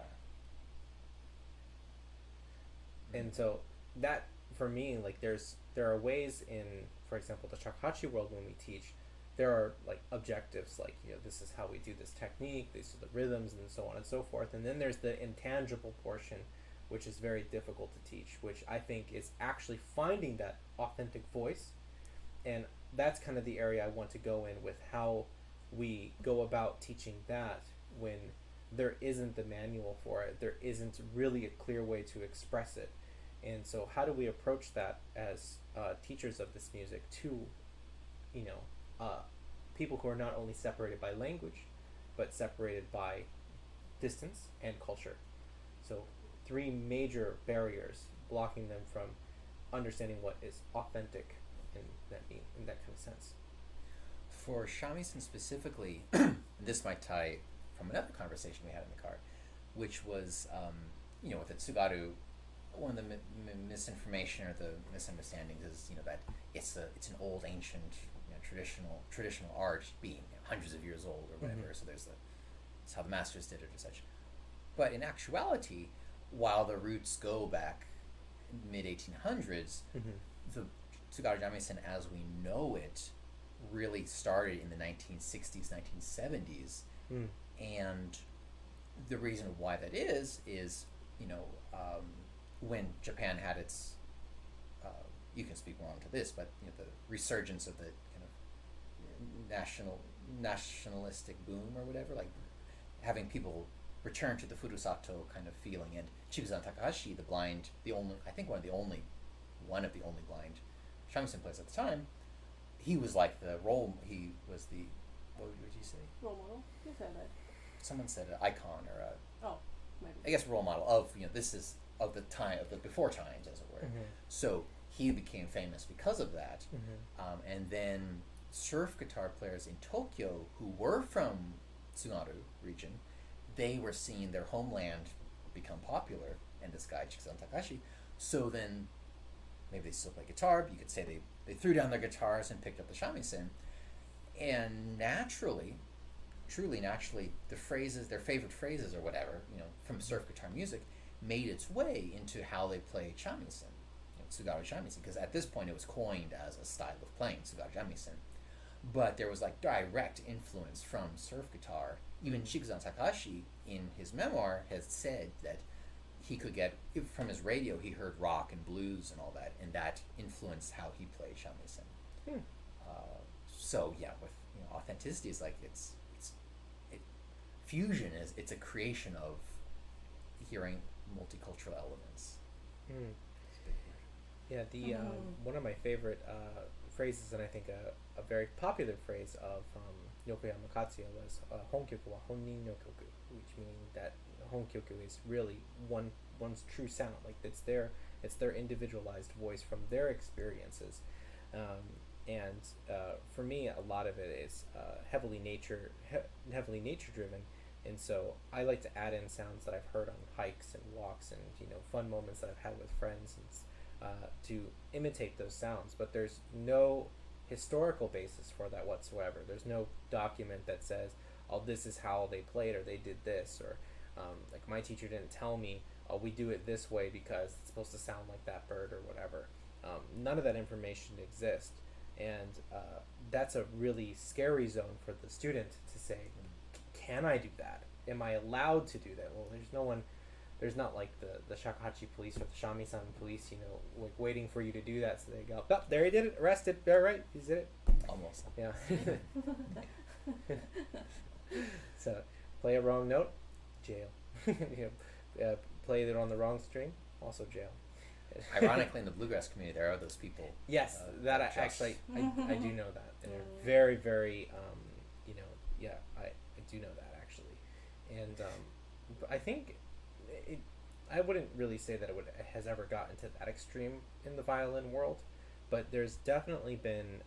[SPEAKER 1] And so that, for me, like there are ways in, for example, the Shakuhachi world, when we teach, there are like objectives, like this is how we do this technique, these are the rhythms, and so on and so forth. And then there's the intangible portion, which is very difficult to teach, which I think is actually finding that authentic voice. And that's kind of the area I want to go in with, how we go about teaching that when there isn't the manual for it, there isn't really a clear way to express it. And so how do we approach that as teachers of this music to people who are not only separated by language, but separated by distance and culture? So 3 major barriers blocking them from understanding what is authentic in that kind of sense.
[SPEAKER 2] For shamisen specifically, this might tie from another conversation we had in the car, which was, with the Tsugaru, one of the misinformation or the misunderstandings is, that it's an old, ancient, traditional art, being hundreds of years old or whatever. So it's how the masters did it or such. But in actuality, while the roots go back mid 1800s, the Tsugaru Jamisen as we know it really started in the 1960s, 1970s. And the reason why that is when Japan had its, you can speak more onto this, but the resurgence of the kind of nationalistic boom or whatever, like having people return to the Furusato kind of feeling. And Chikuzen Takahashi, one of the only blind shamisen players at the time, he was like what would you say?
[SPEAKER 3] Role model? Who said that?
[SPEAKER 2] Someone said an icon or
[SPEAKER 3] maybe.
[SPEAKER 2] I guess role model of, this is of the time, of the before times, as it were. So he became famous because of that. And then surf guitar players in Tokyo who were from Tsugaru region, they were seeing their homeland become popular in this guy Chikazan Takashi. So then maybe they still play guitar, but you could say they threw down their guitars and picked up the shamisen. And naturally, truly naturally, the phrases, their favorite phrases or whatever, from surf guitar music, made its way into how they play shamisen, tsugaru shamisen, because at this point it was coined as a style of playing tsugaru shamisen. But there was like direct influence from surf guitar. Even Shikazan Takashi, in his memoir, has said that he could get, from his radio, he heard rock and blues and all that, and that influenced how he played shamisen. So yeah, with authenticity is like fusion is it's a creation of hearing multicultural elements.
[SPEAKER 1] Yeah, the one of my favorite phrases, and I think a very popular phrase of Yokoyama Katsuya was honkyoku wa honnin no kyoku, which meaning that honkyoku is really one's true sound, like it's their individualized voice from their experiences. And for me, a lot of it is heavily nature driven, and so I like to add in sounds that I've heard on hikes and walks and fun moments that I've had with friends, and to imitate those sounds. But there's no historical basis for that whatsoever. There's no document that says, "Oh, this is how they played," or "They did this," or like my teacher didn't tell me, "Oh, we do it this way because it's supposed to sound like that bird," or whatever. None of that information exists. And that's a really scary zone for the student to say, can I do that? Am I allowed to do that? Well, there's not like the Shakuhachi police or the shamisen police, like waiting for you to do that. So they go, oh, there he did it, arrested, all right, he did it.
[SPEAKER 2] Almost.
[SPEAKER 1] Yeah. So, play a wrong note, jail. Play it on the wrong string, also jail.
[SPEAKER 2] Ironically, in the bluegrass community, there are those people.
[SPEAKER 1] Yes, that actually, I do know that, and they're very, very, I do know that actually, and I think I wouldn't really say that it has ever gotten to that extreme in the violin world, but there's definitely been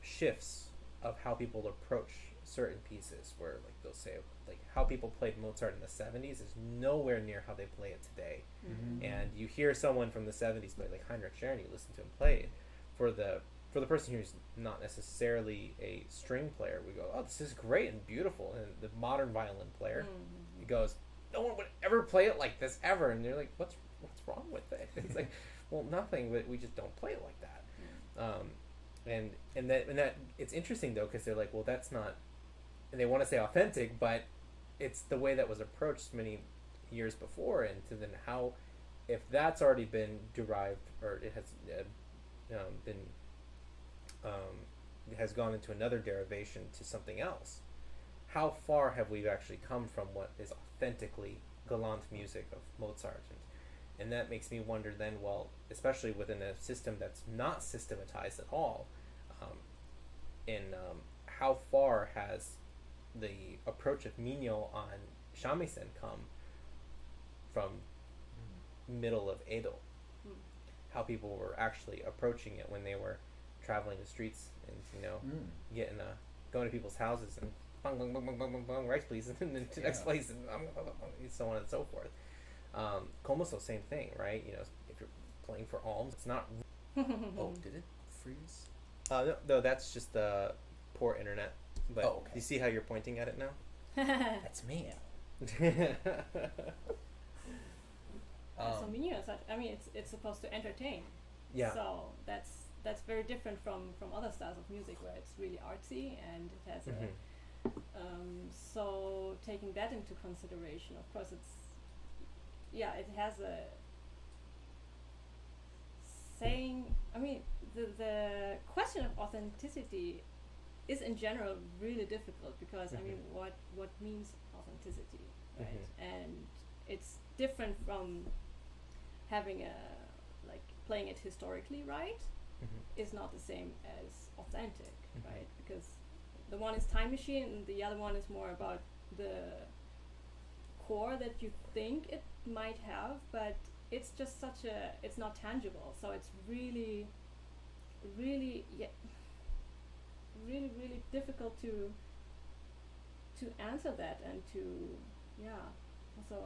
[SPEAKER 1] shifts of how people approach certain pieces, where like they'll say like how people played Mozart in the 70s is nowhere near how they play it today. And you hear someone from the 70s play like Heinrich Schern, you listen to him play it, for the person who's not necessarily a string player, we go, oh, this is great and beautiful. And the modern violin player, he goes, no one would ever play it like this ever. And they're like, what's wrong with it? It's like, well, nothing, but we just don't play it like that. And that it's interesting though, because they're like, well, that's not, and they want to say authentic, but it's the way that was approached many years before. And to then how, if that's already been derived, or it has has gone into another derivation to something else, how far have we actually come from what is authentically galant music of Mozart? And that makes me wonder then, well, especially within a system that's not systematized at all, how far has the approach of Minyo on shamisen come from middle of Edo? How people were actually approaching it when they were traveling the streets and going to people's houses and bang bang bang bang bang bang bang, rice please, and then to the next place, and so on and so forth. Komoso, same thing, right? If you're playing for alms, it's not.
[SPEAKER 2] Oh, did it freeze?
[SPEAKER 1] No, that's just the poor internet. But
[SPEAKER 2] okay.
[SPEAKER 1] You see how you're pointing at it now?
[SPEAKER 2] That's me.
[SPEAKER 3] So Minyo is such, it's supposed to entertain.
[SPEAKER 1] Yeah.
[SPEAKER 3] So that's very different from other styles of music where it's really artsy and it has so taking that into consideration, of course it has a saying. The question of authenticity is in general really difficult because what means authenticity, right? And it's different from having playing it historically right is not the same as authentic, right? Because the one is time machine and the other one is more about the core that you think it might have, but it's just it's not tangible, so it's really really difficult to to answer that and to also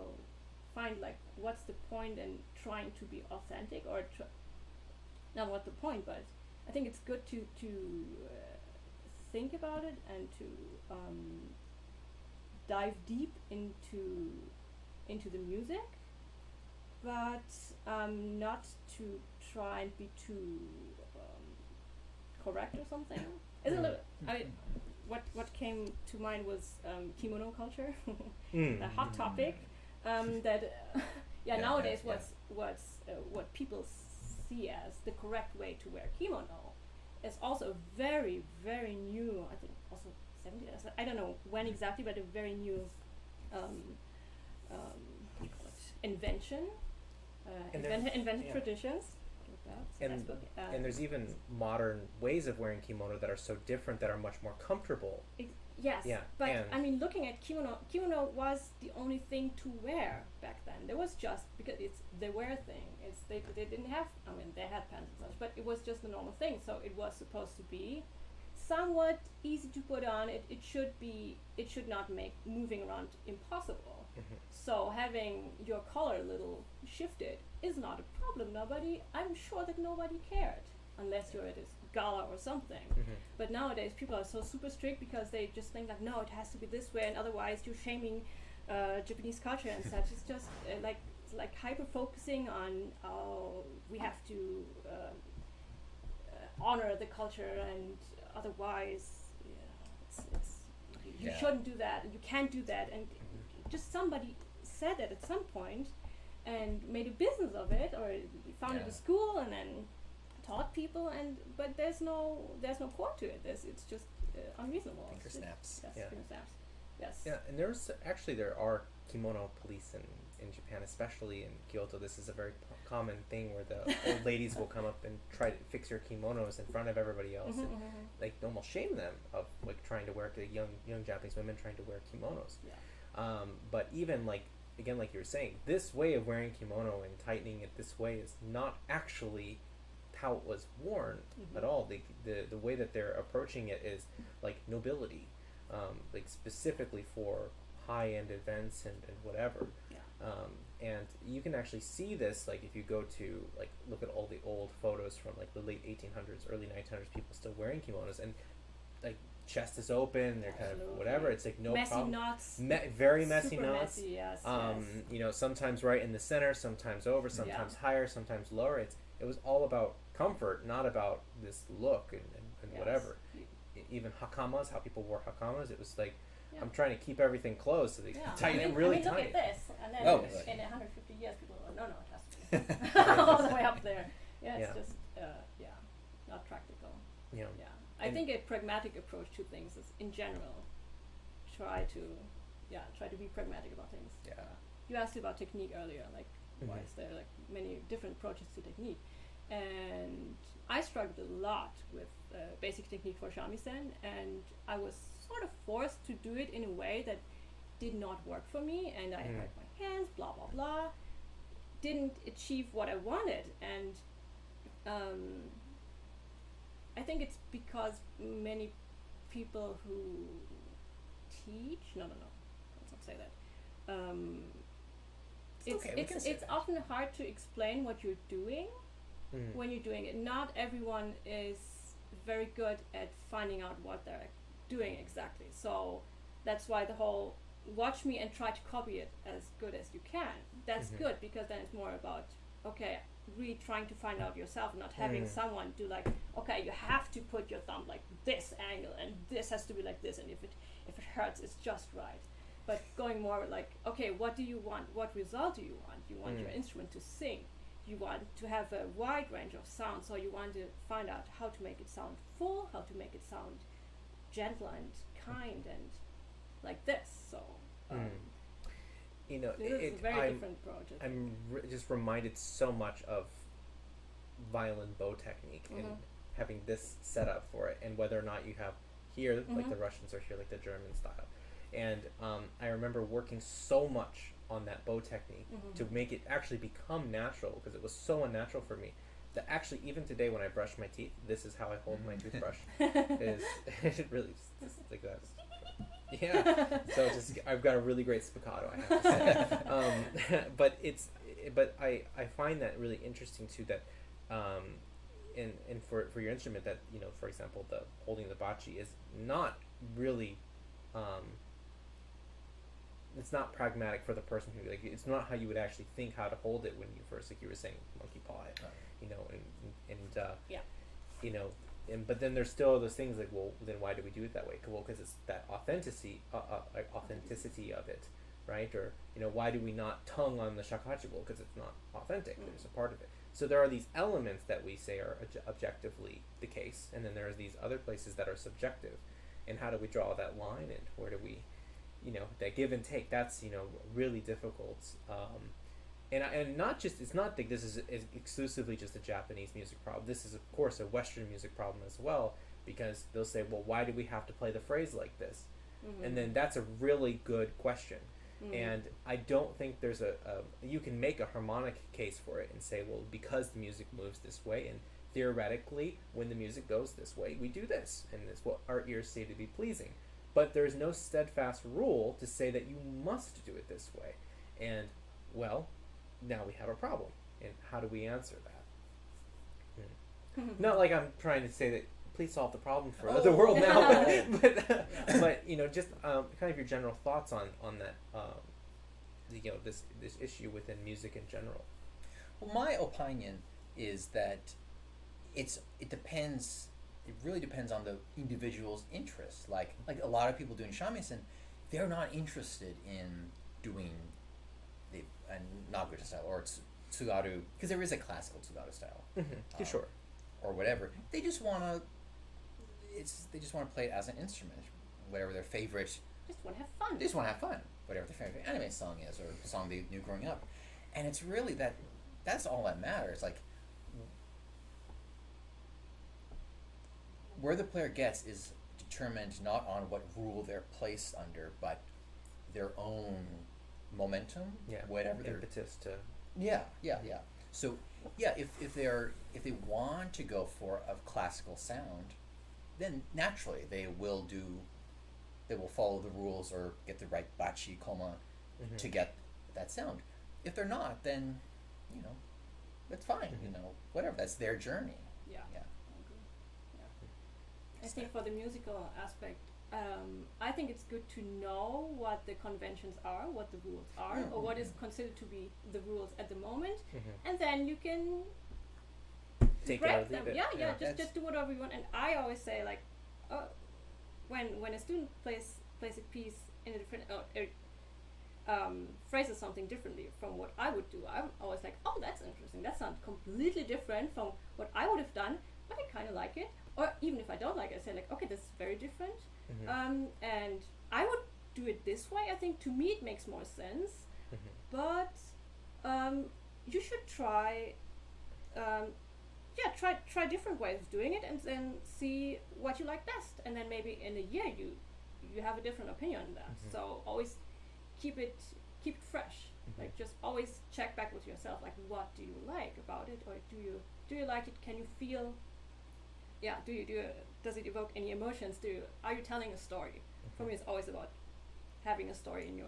[SPEAKER 3] find like what's the point in trying to be authentic or not what the point, but I think it's good to think about it and to dive deep into the music, but not to try and be too correct or something. It's a little. I mean, what came to mind was kimono culture, a hot topic. That nowadays what people see as the correct way to wear kimono is also very, very new. I think also 70s. I don't know when exactly, but a very new what do you call it? Invention, invented traditions.
[SPEAKER 1] And there's even modern ways of wearing kimono that are so different that are much more comfortable.
[SPEAKER 3] Yes, but I mean, looking at kimono was the only thing to wear back then. There was just, because it's the wear thing. They didn't have, I mean, they had pants and such, but it was just a normal thing. So it was supposed to be somewhat easy to put on. It should not make moving around impossible.
[SPEAKER 1] Mm-hmm.
[SPEAKER 3] So having your collar a little shifted is not a problem. I'm sure that nobody cared, unless you're at a gala or something.
[SPEAKER 1] Mm-hmm.
[SPEAKER 3] But nowadays people are so super strict because they just think like, no, it has to be this way, and otherwise you're shaming Japanese culture and such. It's just like hyper focusing on we have to honor the culture, and otherwise you shouldn't do that, and you can't do that, and just somebody said that at some point and made a business of it, or founded a school and then taught people, but there's no core to it. It's just unreasonable.
[SPEAKER 2] Finger snaps.
[SPEAKER 3] Yes, finger snaps. Yes.
[SPEAKER 1] Yeah, and there are kimono police in Japan, especially in Kyoto. This is a very common thing where the old ladies will come up and try to fix your kimonos in front of everybody else, and like almost shame them of like trying to wear young Japanese women trying to wear kimonos.
[SPEAKER 3] Yeah.
[SPEAKER 1] But even like again, like you were saying, this way of wearing kimono and tightening it this way is not actually how it was worn at all. The way that they're approaching it is like nobility, like specifically for high-end events and whatever. And you can actually see this, like if you go to like look at all the old photos from like the late 1800s, early 1900s, people still wearing kimonos, and like chest is open, they're kind of whatever, it's like no
[SPEAKER 3] messy
[SPEAKER 1] problem.
[SPEAKER 3] Knots.
[SPEAKER 1] Very messy
[SPEAKER 3] Super
[SPEAKER 1] knots.
[SPEAKER 3] Messy, yes,
[SPEAKER 1] You know, sometimes right in the center, sometimes over, sometimes higher, sometimes lower. It was all about comfort, not about this look and whatever. Even hakamas, how people wore hakamas, it was like, I'm trying to keep everything closed so they tighten it really tight.
[SPEAKER 3] Look at this, and then in 150 years, people are like, no, it has to be all the way up there. It's just not practical.
[SPEAKER 1] Yeah.
[SPEAKER 3] I think a pragmatic approach to things is, in general, try to be pragmatic about things.
[SPEAKER 2] Yeah.
[SPEAKER 3] You asked about technique earlier, like why is there like many different approaches to technique, and I struggled a lot with basic technique for shamisen, and I was sort of forced to do it in a way that did not work for me, and I hurt my hands, blah blah blah, didn't achieve what I wanted, and I think it's because many people who teach, let's not say that. It's often hard to explain what you're doing when you're doing it. Not everyone is very good at finding out what they're doing exactly. So that's why the whole watch me and try to copy it as good as you can. That's good, because then it's more about really trying to find out yourself, not having someone do like, okay, you have to put your thumb like this angle and this has to be like this, and if it hurts, it's just right. But going more like, okay, what do you want? What result do you want? You want your instrument to sing. You want to have a wide range of sound, so you want to find out how to make it sound full, how to make it sound gentle and kind and like this. So
[SPEAKER 1] you know,
[SPEAKER 3] it's a very different approach.
[SPEAKER 1] I'm just reminded so much of violin bow technique and having this set up for it, and whether or not you have here like the Russians or here like the German style. And I remember working so much on that bow technique to make it actually become natural, because it was so unnatural for me that actually even today when I brush my teeth, this is how I hold my toothbrush. It really just like that. Yeah. So I've got a really great spiccato, I have to say. But I find that really interesting too. That, and for your instrument, that for example, the holding the bachi is not really, it's not pragmatic for the person who it's not how you would actually think how to hold it when you first you were saying monkey paw it,
[SPEAKER 3] Yeah.
[SPEAKER 1] But then there's still those things like, well, then why do we do it that way? Well, because it's that authenticity of it, right? Or why do we not tongue on the shakuhachi? Well, because it's not authentic. There's a part of it. So there are these elements that we say are objectively the case, and then there's these other places that are subjective. And how do we draw that line? And where do we, that give and take? That's really difficult. And not just, it's not that this is exclusively just a Japanese music problem. This is, of course, a Western music problem as well, because they'll say, well, why do we have to play the phrase like this? Mm-hmm. And then that's a really good question. Mm-hmm. And I don't think there's you can make a harmonic case for it and say, well, because the music moves this way, and theoretically, when the music goes this way, we do this, and it's what our ears say to be pleasing. But there's no steadfast rule to say that you must do it this way. And, well, now we have a problem, and how do we answer that? Not like I'm trying to say that please solve the problem for the world now, but just kind of your general thoughts on that, this issue within music in general.
[SPEAKER 2] Well, my opinion is that it depends. It really depends on the individual's interests. Like a lot of people doing shamisen, they're not interested in doing the Nagoya style or tsugaru, because there is a classical tsugaru style.
[SPEAKER 1] Mm-hmm. Sure.
[SPEAKER 2] Or whatever. They just want to play it as an instrument, whatever their favorite.
[SPEAKER 3] Just want to have fun.
[SPEAKER 2] They just want to have fun, whatever their favorite anime song is, or the song they knew growing up, and it's really that's all that matters. Like, where the player gets is determined not on what rule they're placed under, but their own momentum, whatever their
[SPEAKER 1] impetus to.
[SPEAKER 2] Yeah. So, if they want to go for a classical sound, then naturally they will follow the rules or get the right bachi koma to get that sound. If they're not, then that's fine. Whatever. That's their journey.
[SPEAKER 3] Yeah. I think for the musical aspect, I think it's good to know what the conventions are, what the rules are, or what is considered to be the rules at the moment, and then you can
[SPEAKER 1] take
[SPEAKER 3] break
[SPEAKER 1] it
[SPEAKER 3] them. Just do whatever you want. And I always say, like, when a student plays a piece in a different phrases something differently from what I would do, I'm always like, oh, that's interesting. That sounds completely different from what I would have done, but I kind of like it. Or even if I don't like it, I say like, okay, this is very different. And I would do it this way. I think to me it makes more sense. But you should try try different ways of doing it, and then see what you like best. And then maybe in a year you have a different opinion on that. So always keep it fresh. Like, just always check back with yourself, like, what do you like about it, or do you like it? Can you feel? Yeah, does it evoke any emotions? Are you telling a story? For me, it's always about having a story in your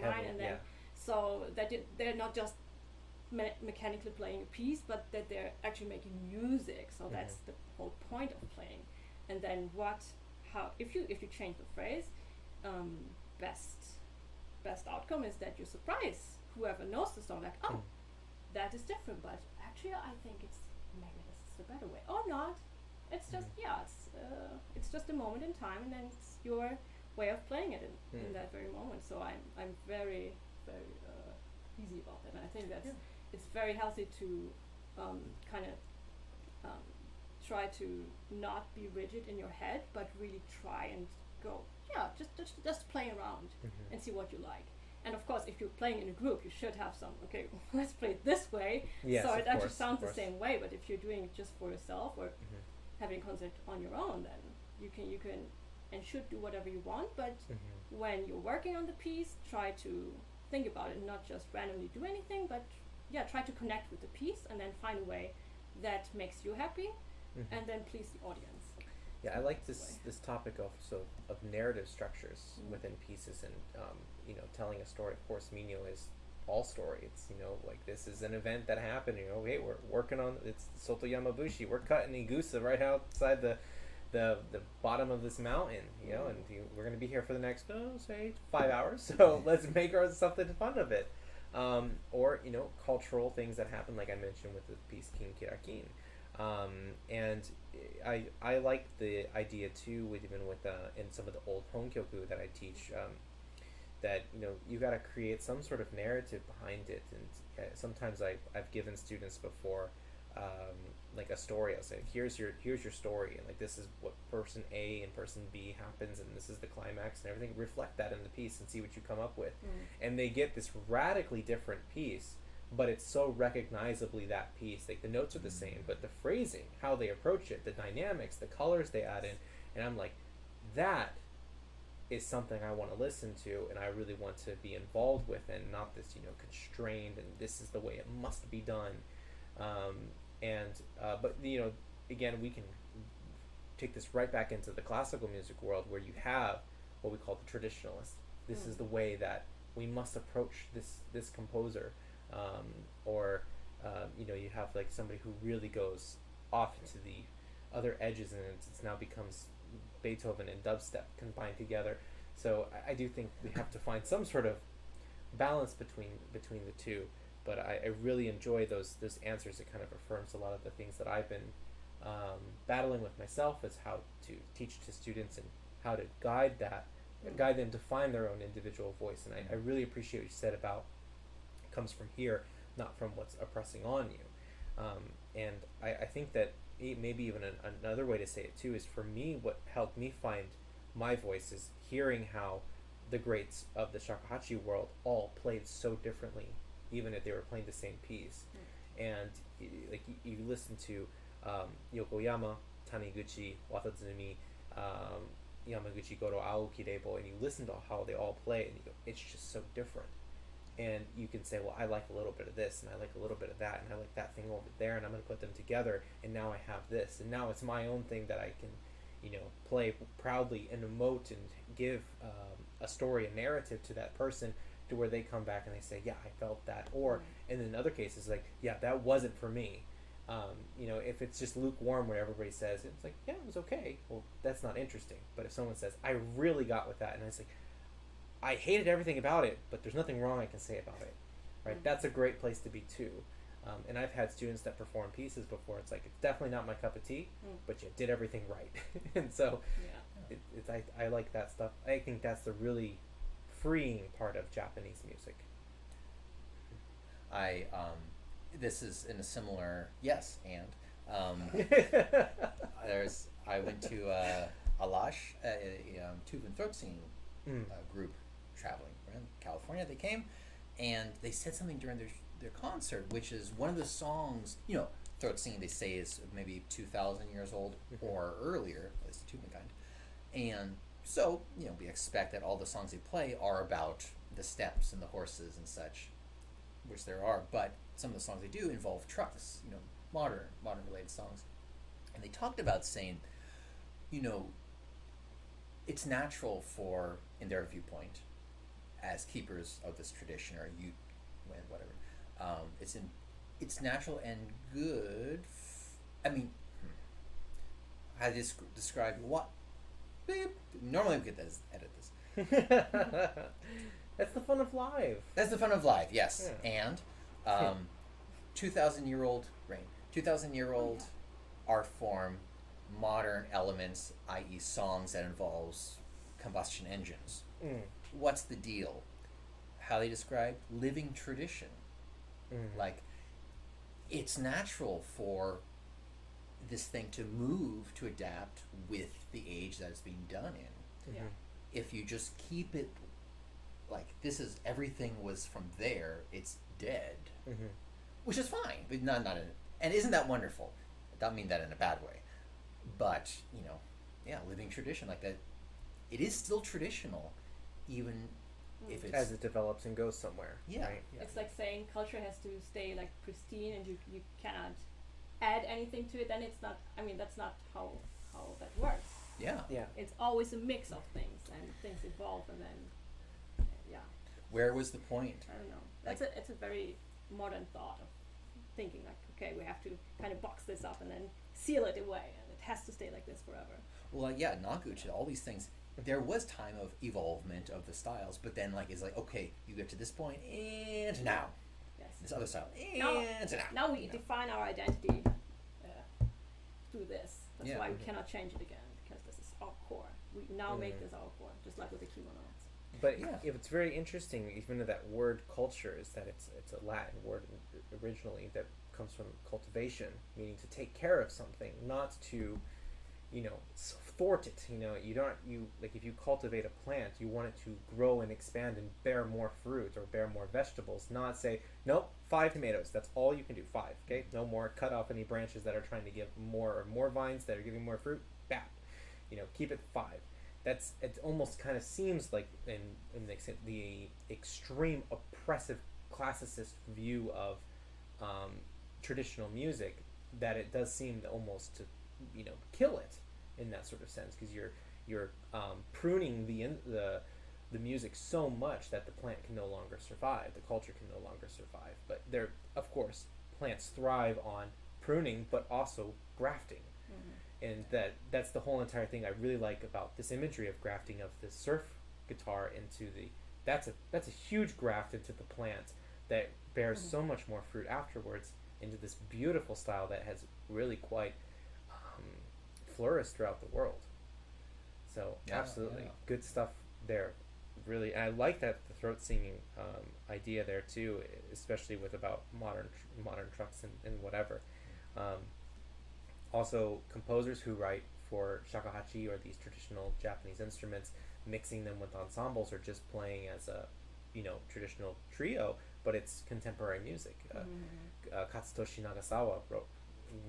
[SPEAKER 3] mind, and then so that they're not just mechanically playing a piece, but that they're actually making music. So that's the whole point of playing. And then if you change the phrase, best outcome is that you surprise whoever knows the song, like, oh, that is different, but actually I think maybe this is the better way, or not. It's just it's just a moment in time, and then it's your way of playing it in that very moment. So I'm very very easy about that, and I think that's it's very healthy to kind of try to not be rigid in your head, but really try and go just play around and see what you like. And of course, if you're playing in a group, you should have some, okay, let's play it this way, so it actually sounds the same way. But if you're doing it just for yourself, or having a concert on your own, then you can and should do whatever you want. But when you're working on the piece, try to think about it, not just randomly do anything, but try to connect with the piece, and then find a way that makes you happy, and then please the audience.
[SPEAKER 1] Yeah, I like this topic of narrative structures within pieces, and telling a story. Of course, Minyo is all story. It's like this is an event that happened. Hey, we're working on it's Soto Yamabushi. We're cutting igusa right outside the bottom of this mountain. And we're gonna be here for the next say 5 hours. So let's make something fun of it. Or cultural things that happen, like I mentioned with the piece King Kirakin. And I like the idea too, even with in some of the old honkyoku that I teach, that you got to create some sort of narrative behind it. And sometimes I've given students before, like a story. I'll say, here's your story, and like this is what person A and person B happens, and this is the climax and everything. Reflect that in the piece and see what you come up with. And they get this radically different piece, but it's so recognizably that piece. Like the notes are the same, but the phrasing, how they approach it, the dynamics, the colors they add in, and I'm like, that is something I want to listen to, and I really want to be involved with, and not this constrained and this is the way it must be done. But again, we can take this right back into the classical music world, where you have what we call the traditionalist. This is the way that we must approach this composer. You have like somebody who really goes off into the other edges, and it's now becomes Beethoven and dubstep combined together. So I do think we have to find some sort of balance between the two. But I really enjoy those answers. It kind of affirms a lot of the things that I've been battling with myself, as how to teach to students and how to guide them to find their own individual voice. And I really appreciate what you said about it comes from here, not from what's oppressing on you. And I think that maybe even another way to say it too is, for me, what helped me find my voice is hearing how the greats of the shakuhachi world all played so differently, even if they were playing the same piece. And like you listen to Yokoyama, Taniguchi, Watazumi, Yamaguchi, Goro, Aoki, Debo, and you listen to how they all play, and you go, it's just so different. And you can say, well, I like a little bit of this, and I like a little bit of that, and I like that thing over there, and I'm going to put them together, and now I have this, and now it's my own thing that I can, play proudly and emote and give a story, a narrative to that person, to where they come back and they say, yeah, I felt that. Or, and in other cases, like, yeah, that wasn't for me. If it's just lukewarm, where everybody says, it's like, yeah, it was okay. Well, that's not interesting. But if someone says, I really got with that, and it's like, I hated everything about it, but there's nothing wrong I can say about it, right? That's a great place to be too. And I've had students that perform pieces before. It's like, it's definitely not my cup of tea, but you did everything right. And so I like that stuff. I think that's the really freeing part of Japanese music.
[SPEAKER 2] This is in a similar I went to Alash, a tube and throat singing group traveling around California. They came and they said something during their concert, which is one of the songs, throat singing they say is maybe 2,000 years old or earlier, at least the tubing kind. And so, we expect that all the songs they play are about the steppes and the horses and such, which there are, but some of the songs they do involve trucks, modern related songs. And they talked about saying, it's natural for, in their viewpoint, as keepers of this tradition, or whatever, it's natural and good. How to describe what? Normally we could edit this.
[SPEAKER 1] That's the fun of live.
[SPEAKER 2] That's the fun of live, yes. Yeah. And 2,000-year-old rain, 2,000-year-old art form, modern elements, i.e. songs that involves combustion engines. What's the deal? How they describe living tradition. Like, it's natural for this thing to move, to adapt with the age that it's being done in. If you just keep it like this is everything was from there, it's dead. Which is fine, but not and isn't that wonderful? I don't mean that in a bad way, but living tradition like that, it is still traditional, even if it's
[SPEAKER 1] as it develops and goes somewhere. Right?
[SPEAKER 3] It's like saying culture has to stay like pristine, and you cannot add anything to it. Then it's not. I mean, that's not how how that works.
[SPEAKER 2] Yeah.
[SPEAKER 1] Yeah.
[SPEAKER 3] It's always a mix of things, and things evolve, and then yeah,
[SPEAKER 2] Where was the point?
[SPEAKER 3] I don't know. It's a very modern thought of thinking like, okay, we have to kind of box this up and then seal it away, and it has to stay like this forever.
[SPEAKER 2] Well, yeah, Naguchi, all these things. There was time of evolvement of the styles, but then like it's like, okay, you get to this point, and now
[SPEAKER 3] Yes.
[SPEAKER 2] this other style, and now.
[SPEAKER 3] Now we define our identity through this. That's
[SPEAKER 2] Yeah.
[SPEAKER 3] why we cannot change it again, because this is our core. We now make this our core, just like with the kimonos.
[SPEAKER 1] But
[SPEAKER 2] Yeah.
[SPEAKER 1] if it's very interesting, even to that word culture, is that it's a Latin word originally that comes from cultivation, meaning to take care of something, not to, thwart it. You like if you cultivate a plant, you want it to grow and expand and bear more fruit or bear more vegetables, not say, nope, 5 tomatoes, that's all you can do, 5, okay? No more, cut off any branches that are trying to give more vines that are giving more fruit, bap. Keep it 5. It almost kind of seems like in the extreme oppressive classicist view of traditional music, that it does seem to almost to kill it in that sort of sense, because you're pruning the music so much that the plant can no longer survive, the culture can no longer survive. But there, of course, plants thrive on pruning, but also grafting. And that's the whole entire thing I really like about this imagery of grafting of the surf guitar into that's a huge graft into the plant that bears so much more fruit afterwards into this beautiful style that has really quite flourished throughout the world. So absolutely good stuff there. Really, and I like that the throat singing idea there too, especially with about modern trucks and whatever. Also, composers who write for shakuhachi or these traditional Japanese instruments, mixing them with ensembles or just playing as a, traditional trio, but it's contemporary music. Katsutoshi Nagasawa wrote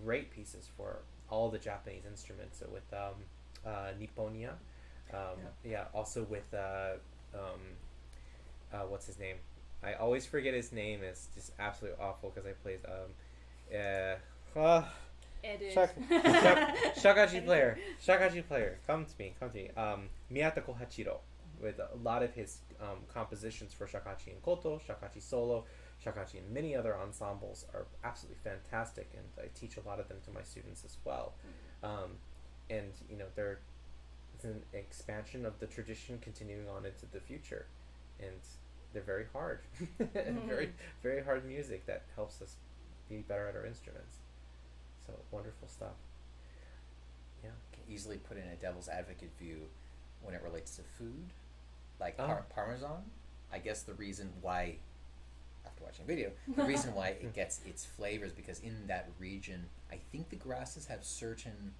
[SPEAKER 1] great pieces for all the Japanese instruments with Nipponia. Also with what's his name? I always forget his name. It's just absolutely awful because I played Shakuhachi player. Come to me. Miyata Koichiro, with a lot of his compositions for Shakuhachi and Koto, Shakuhachi solo, Shakuhachi and many other ensembles are absolutely fantastic, and I teach a lot of them to my students as well. And it's an expansion of the tradition continuing on into the future, and they're very hard, very very hard music that helps us be better at our instruments. So wonderful stuff. Yeah.
[SPEAKER 2] Can easily put in a devil's advocate view when it relates to food, like Parmesan. I guess the reason why, after watching a video, the reason why it gets its flavors because in that region, I think the grasses have certain,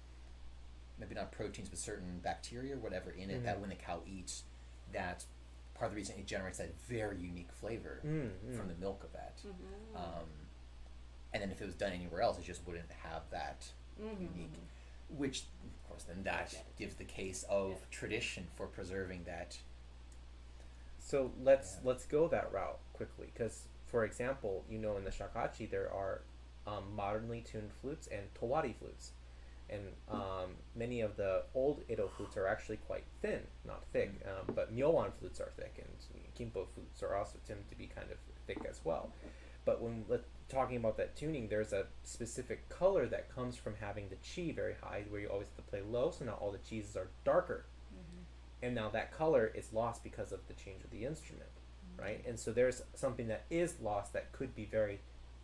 [SPEAKER 2] maybe not proteins, but certain bacteria or whatever in it that when the cow eats, that's part of the reason it generates that very unique flavor from the milk of that. And then if it was done anywhere else, it just wouldn't have that unique, which of course then that gives the case of tradition for preserving that.
[SPEAKER 1] So let's go that route quickly, because for example, in the shakuhachi there are modernly tuned flutes and towari flutes, and many of the old Edo flutes are actually quite thin, not thick, but myoan flutes are thick, and kimpo flutes are also tend to be kind of thick as well. But when talking about that tuning, there's a specific color that comes from having the chi very high, where you always have to play low, so now all the chis are darker. And now that color is lost because of the change of the instrument, right? And so there's something that is lost that could be very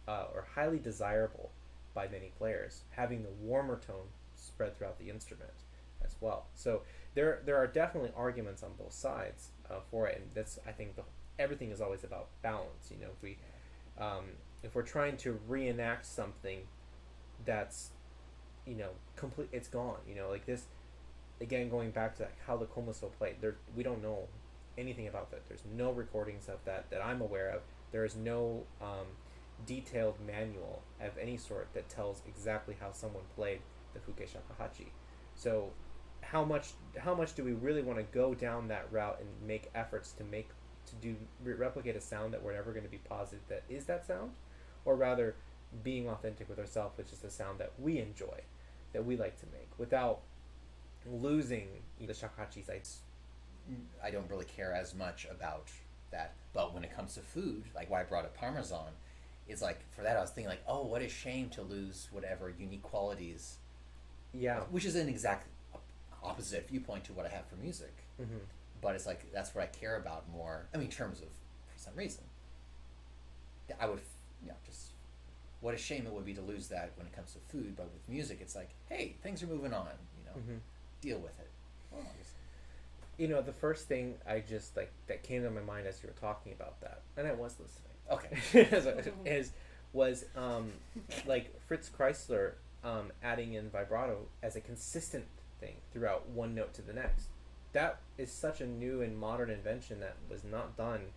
[SPEAKER 1] or highly desirable by many players, having the warmer tone spread throughout the instrument as well. So there are definitely arguments on both sides for it, and that's, I think, everything is always about balance. If we're trying to reenact something that's complete, it's gone. Like this, again, going back to how the komuso played, we don't know anything about that. There's no recordings of that I'm aware of. There is no detailed manual of any sort that tells exactly how someone played the fuke shakuhachi. So how much do we really want to go down that route and make efforts to replicate a sound that we're never going to be positive that is that sound, or rather being authentic with ourselves, which is the sound that we enjoy, that we like to make, without losing the shakuhachi sites.
[SPEAKER 2] I don't really care as much about that. But when it comes to food, like why I brought up Parmesan, it's like for that I was thinking like, oh, what a shame to lose whatever unique qualities.
[SPEAKER 1] Yeah.
[SPEAKER 2] Which is an exact opposite viewpoint to what I have for music.
[SPEAKER 1] Mm-hmm.
[SPEAKER 2] But it's like that's what I care about more. I mean, in terms of for some reason, I would, just what a shame it would be to lose that when it comes to food. But with music, it's like, hey, things are moving on.
[SPEAKER 1] Mm-hmm.
[SPEAKER 2] Deal with it. Well,
[SPEAKER 1] The first thing I just that came to my mind as you were talking about that, and I was listening.
[SPEAKER 2] okay.
[SPEAKER 1] was Fritz Kreisler adding in vibrato as a consistent thing throughout one note to the next. That is such a new and modern invention that was not done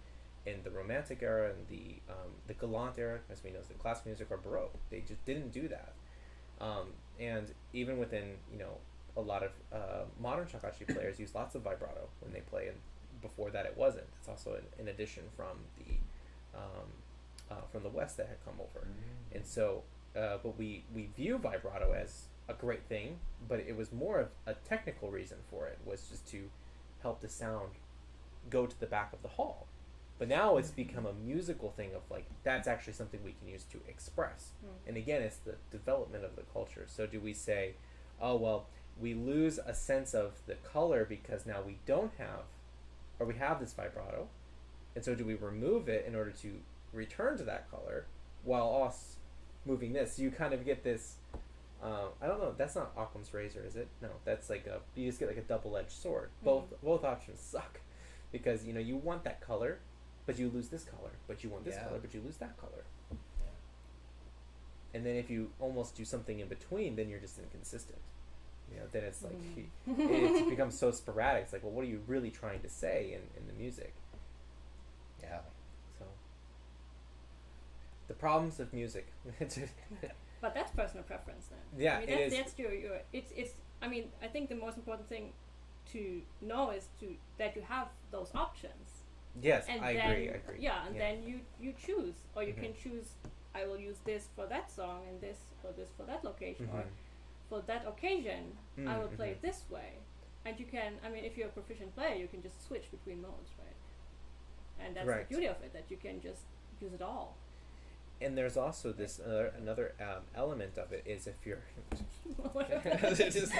[SPEAKER 1] in the Romantic era and the Galant era, as we know, as the classical music or Baroque. They just didn't do that. And even within a lot of modern shakuhachi players use lots of vibrato when they play, and before that it wasn't. It's also an addition from the West that had come over, and so but we view vibrato as a great thing, but it was more of a technical reason for it, was just to help the sound go to the back of the hall. But now it's become a musical thing of that's actually something we can use to express. And again, it's the development of the culture. So do we say, oh well, we lose a sense of the color because now we don't have, or we have this vibrato, and so do we remove it in order to return to that color while us moving this? So you kind of get this, I don't know, that's not Occam's razor, is it? No, that's you just get a double-edged sword. Both options suck, because you want that color, but you lose this color, but you want this color, but you lose that color. And then if you almost do something in between, then you're just inconsistent. Then it's it becomes so sporadic. It's well, what are you really trying to say in the music?
[SPEAKER 2] Yeah.
[SPEAKER 1] So the problems of music.
[SPEAKER 3] But that's personal preference then.
[SPEAKER 1] Yeah,
[SPEAKER 3] I mean, that's your it's. I mean, I think the most important thing to know is that you have those options.
[SPEAKER 1] Yes,
[SPEAKER 3] and
[SPEAKER 1] I agree.
[SPEAKER 3] Yeah, and then you choose, or you can choose. I will use this for that song, and this for that location, or for that occasion, I will play it this way. And you can, I mean, if you're a proficient player, you can just switch between modes, right? And that's the beauty of it, that you can just use it all.
[SPEAKER 1] And there's also this another element of it is if you're just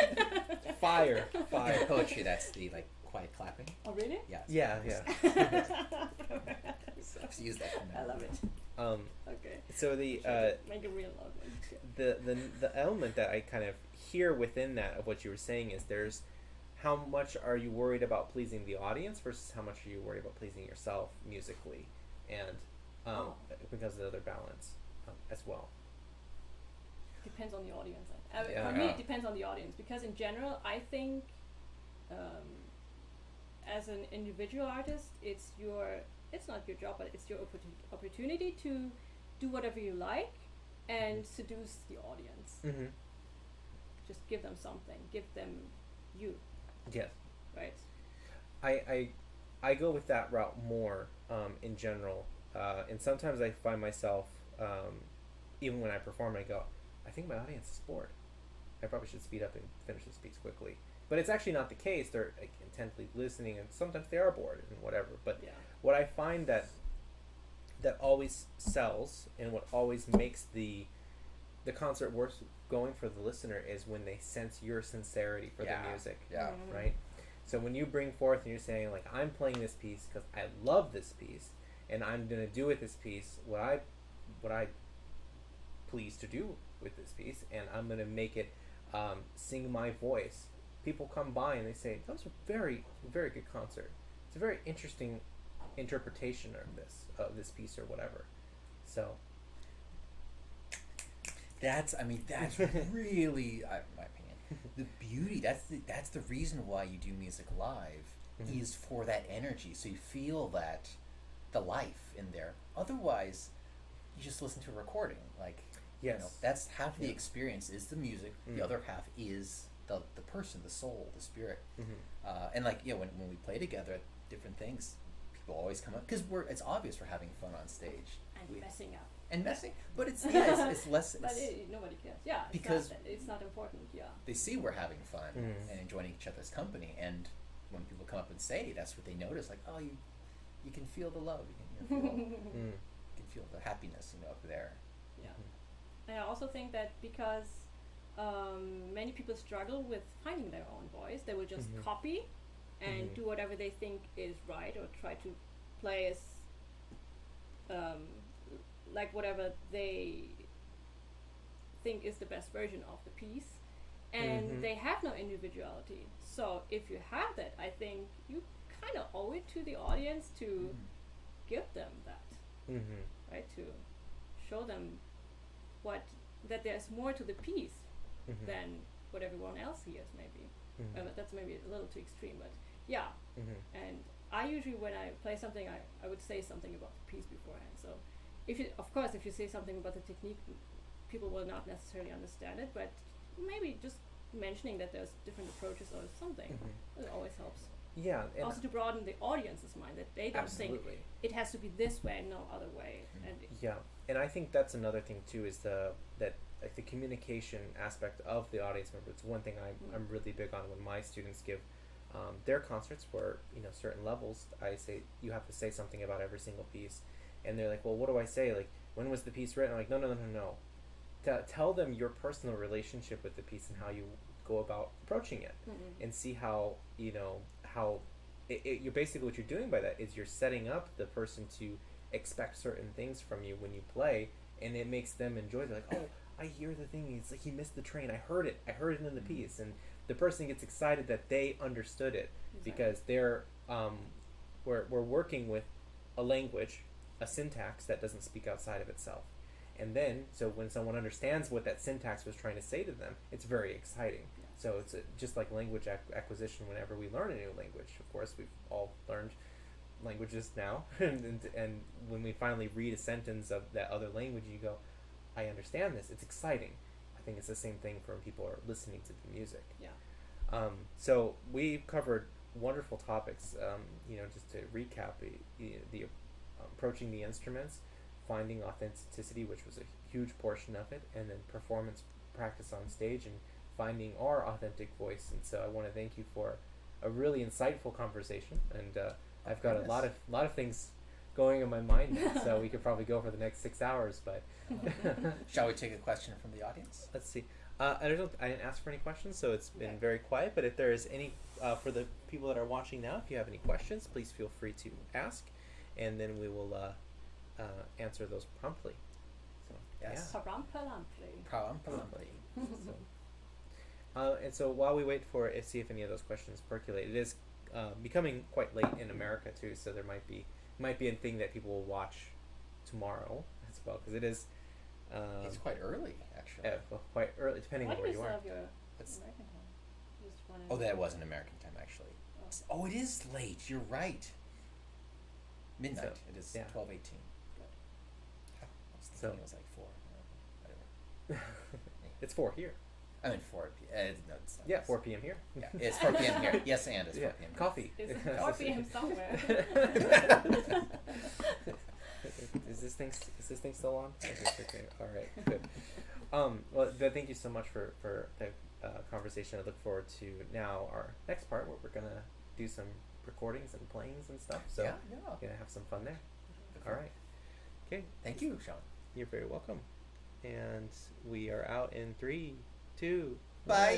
[SPEAKER 1] fire
[SPEAKER 2] poetry. That's the quiet clapping.
[SPEAKER 3] Oh really?
[SPEAKER 2] Yes.
[SPEAKER 1] Yeah.
[SPEAKER 2] I've used that.
[SPEAKER 3] I love it. Okay.
[SPEAKER 1] So the
[SPEAKER 3] make it real loud.
[SPEAKER 1] the element that I kind of hear within that of what you were saying is there's how much are you worried about pleasing the audience versus how much are you worried about pleasing yourself musically, and because of the other balance as well.
[SPEAKER 3] Depends on the audience. For me, it depends on the audience, because in general, I think as an individual artist, it's not your job, but it's your opportunity to do whatever you like and seduce the audience.
[SPEAKER 1] Mm-hmm.
[SPEAKER 3] Just give them something. Give them you.
[SPEAKER 1] Yes.
[SPEAKER 3] Right.
[SPEAKER 1] I go with that route more in general, and sometimes I find myself even when I perform, I go, I think my audience is bored. I probably should speed up and finish this piece quickly. But it's actually not the case. They're intently listening, and sometimes they are bored and whatever. But what I find that always sells and what always makes the concert worth going for the listener is when they sense your sincerity for the music.
[SPEAKER 2] Yeah.
[SPEAKER 1] Right? So when you bring forth and you're saying, I'm playing this piece because I love this piece, and I'm going to do with this piece what I please to do with this piece, and I'm going to make it sing my voice. People come by and they say, that was a very, very good concert. It's a very interesting interpretation of this piece or whatever. So that's
[SPEAKER 2] really, my opinion, the beauty. That's the reason why you do music live, is for that energy, so you feel the life in there. Otherwise, you just listen to a recording. That's half the experience is the music. The other half is the person, the soul, the spirit. And when we play together at different things, people always come up because it's obvious we're having fun on stage.
[SPEAKER 3] And and messing up.
[SPEAKER 2] And messing, but it's it's less.
[SPEAKER 3] But nobody cares. Yeah,
[SPEAKER 2] because
[SPEAKER 3] it's not important. Yeah.
[SPEAKER 2] They see we're having fun and enjoying each other's company, and when people come up and say, that's what they notice. Like, oh, you can feel the love. You can feel the happiness, up there.
[SPEAKER 3] Yeah. And I also think that because many people struggle with finding their own voice, they will just copy and do whatever they think is right, or try to play as like whatever they think is the best version of the piece, and they have no individuality. So if you have that, I think you kind of owe it to the audience to give them that, right? To show them that there's more to the piece than what everyone else hears, maybe. That's maybe a little too extreme, but yeah. And I usually, when I play something, I would say something about the piece beforehand. So if you say something about the technique, people will not necessarily understand it, but maybe just mentioning that there's different approaches or something, it always helps.
[SPEAKER 1] Yeah. And
[SPEAKER 3] also to broaden the audience's mind, that they don't think it has to be this way and no other way. And
[SPEAKER 1] and I think that's another thing too, is the communication aspect of the audience member. It's one thing I'm really big on when my students give their concerts, where certain levels, I say you have to say something about every single piece, and they're like, well, what do I say? Like, when was the piece written? I'm like, no. Tell them your personal relationship with the piece and how you go about approaching it, and see how you're basically, what you're doing by that is you're setting up the person to expect certain things from you when you play, and it makes them enjoy it. They're like, oh, I hear the thing. It's like he missed the train. I heard it in the piece, and the person gets excited that they understood it, because they're we're working with a language, a syntax that doesn't speak outside of itself. And then, so when someone understands what that syntax was trying to say to them, it's very exciting.
[SPEAKER 3] Yes.
[SPEAKER 1] So it's just like language acquisition. Whenever we learn a new language, of course, we've all learned languages now, and when we finally read a sentence of that other language, you go, I understand this. It's exciting. I think it's the same thing for when people are listening to the music.
[SPEAKER 3] Yeah.
[SPEAKER 1] So we've covered wonderful topics. Just to recap, the approaching the instruments, finding authenticity, which was a huge portion of it, and then performance practice on stage, and finding our authentic voice. And so I want to thank you for a really insightful conversation, and I've got a lot of things going in my mind now, so we could probably go for the next 6 hours, but
[SPEAKER 2] shall we take a question from the audience?
[SPEAKER 1] Let's see. I didn't ask for any questions, so it's been very quiet, but if there is any, for the people that are watching now, if you have any questions, please feel free to ask, and then we will answer those promptly. So,
[SPEAKER 2] yes.
[SPEAKER 3] Promptly.
[SPEAKER 1] And so while we wait for see if any of those questions percolate, it is becoming quite late in America too, so there might be a thing that people will watch tomorrow as well, because it is.
[SPEAKER 2] It's quite early, actually.
[SPEAKER 1] Quite early, depending on where you are.
[SPEAKER 3] American time?
[SPEAKER 2] Oh, that wasn't American time, actually. Oh, it is late. You're right. Midnight.
[SPEAKER 1] So,
[SPEAKER 2] it is 12:18.
[SPEAKER 1] So
[SPEAKER 2] it was like 4. Whatever.
[SPEAKER 1] It's 4 here.
[SPEAKER 2] I mean 4 p.m. No, it's not.
[SPEAKER 1] Yeah, 4 p.m. here.
[SPEAKER 2] Yeah, it's 4 p.m. here. Yes, and it's 4 p.m. here.
[SPEAKER 1] Coffee.
[SPEAKER 3] It's 4 p.m. somewhere.
[SPEAKER 1] Is this thing still on? Okay. All right. Good. Well, thank you so much for the conversation. I look forward to now our next part, where we're gonna do some recordings and playings and stuff. So we're gonna have some fun there. All right. Okay.
[SPEAKER 2] Thank you, Sean.
[SPEAKER 1] You're very welcome. And we are out in 3, 2,
[SPEAKER 2] bye.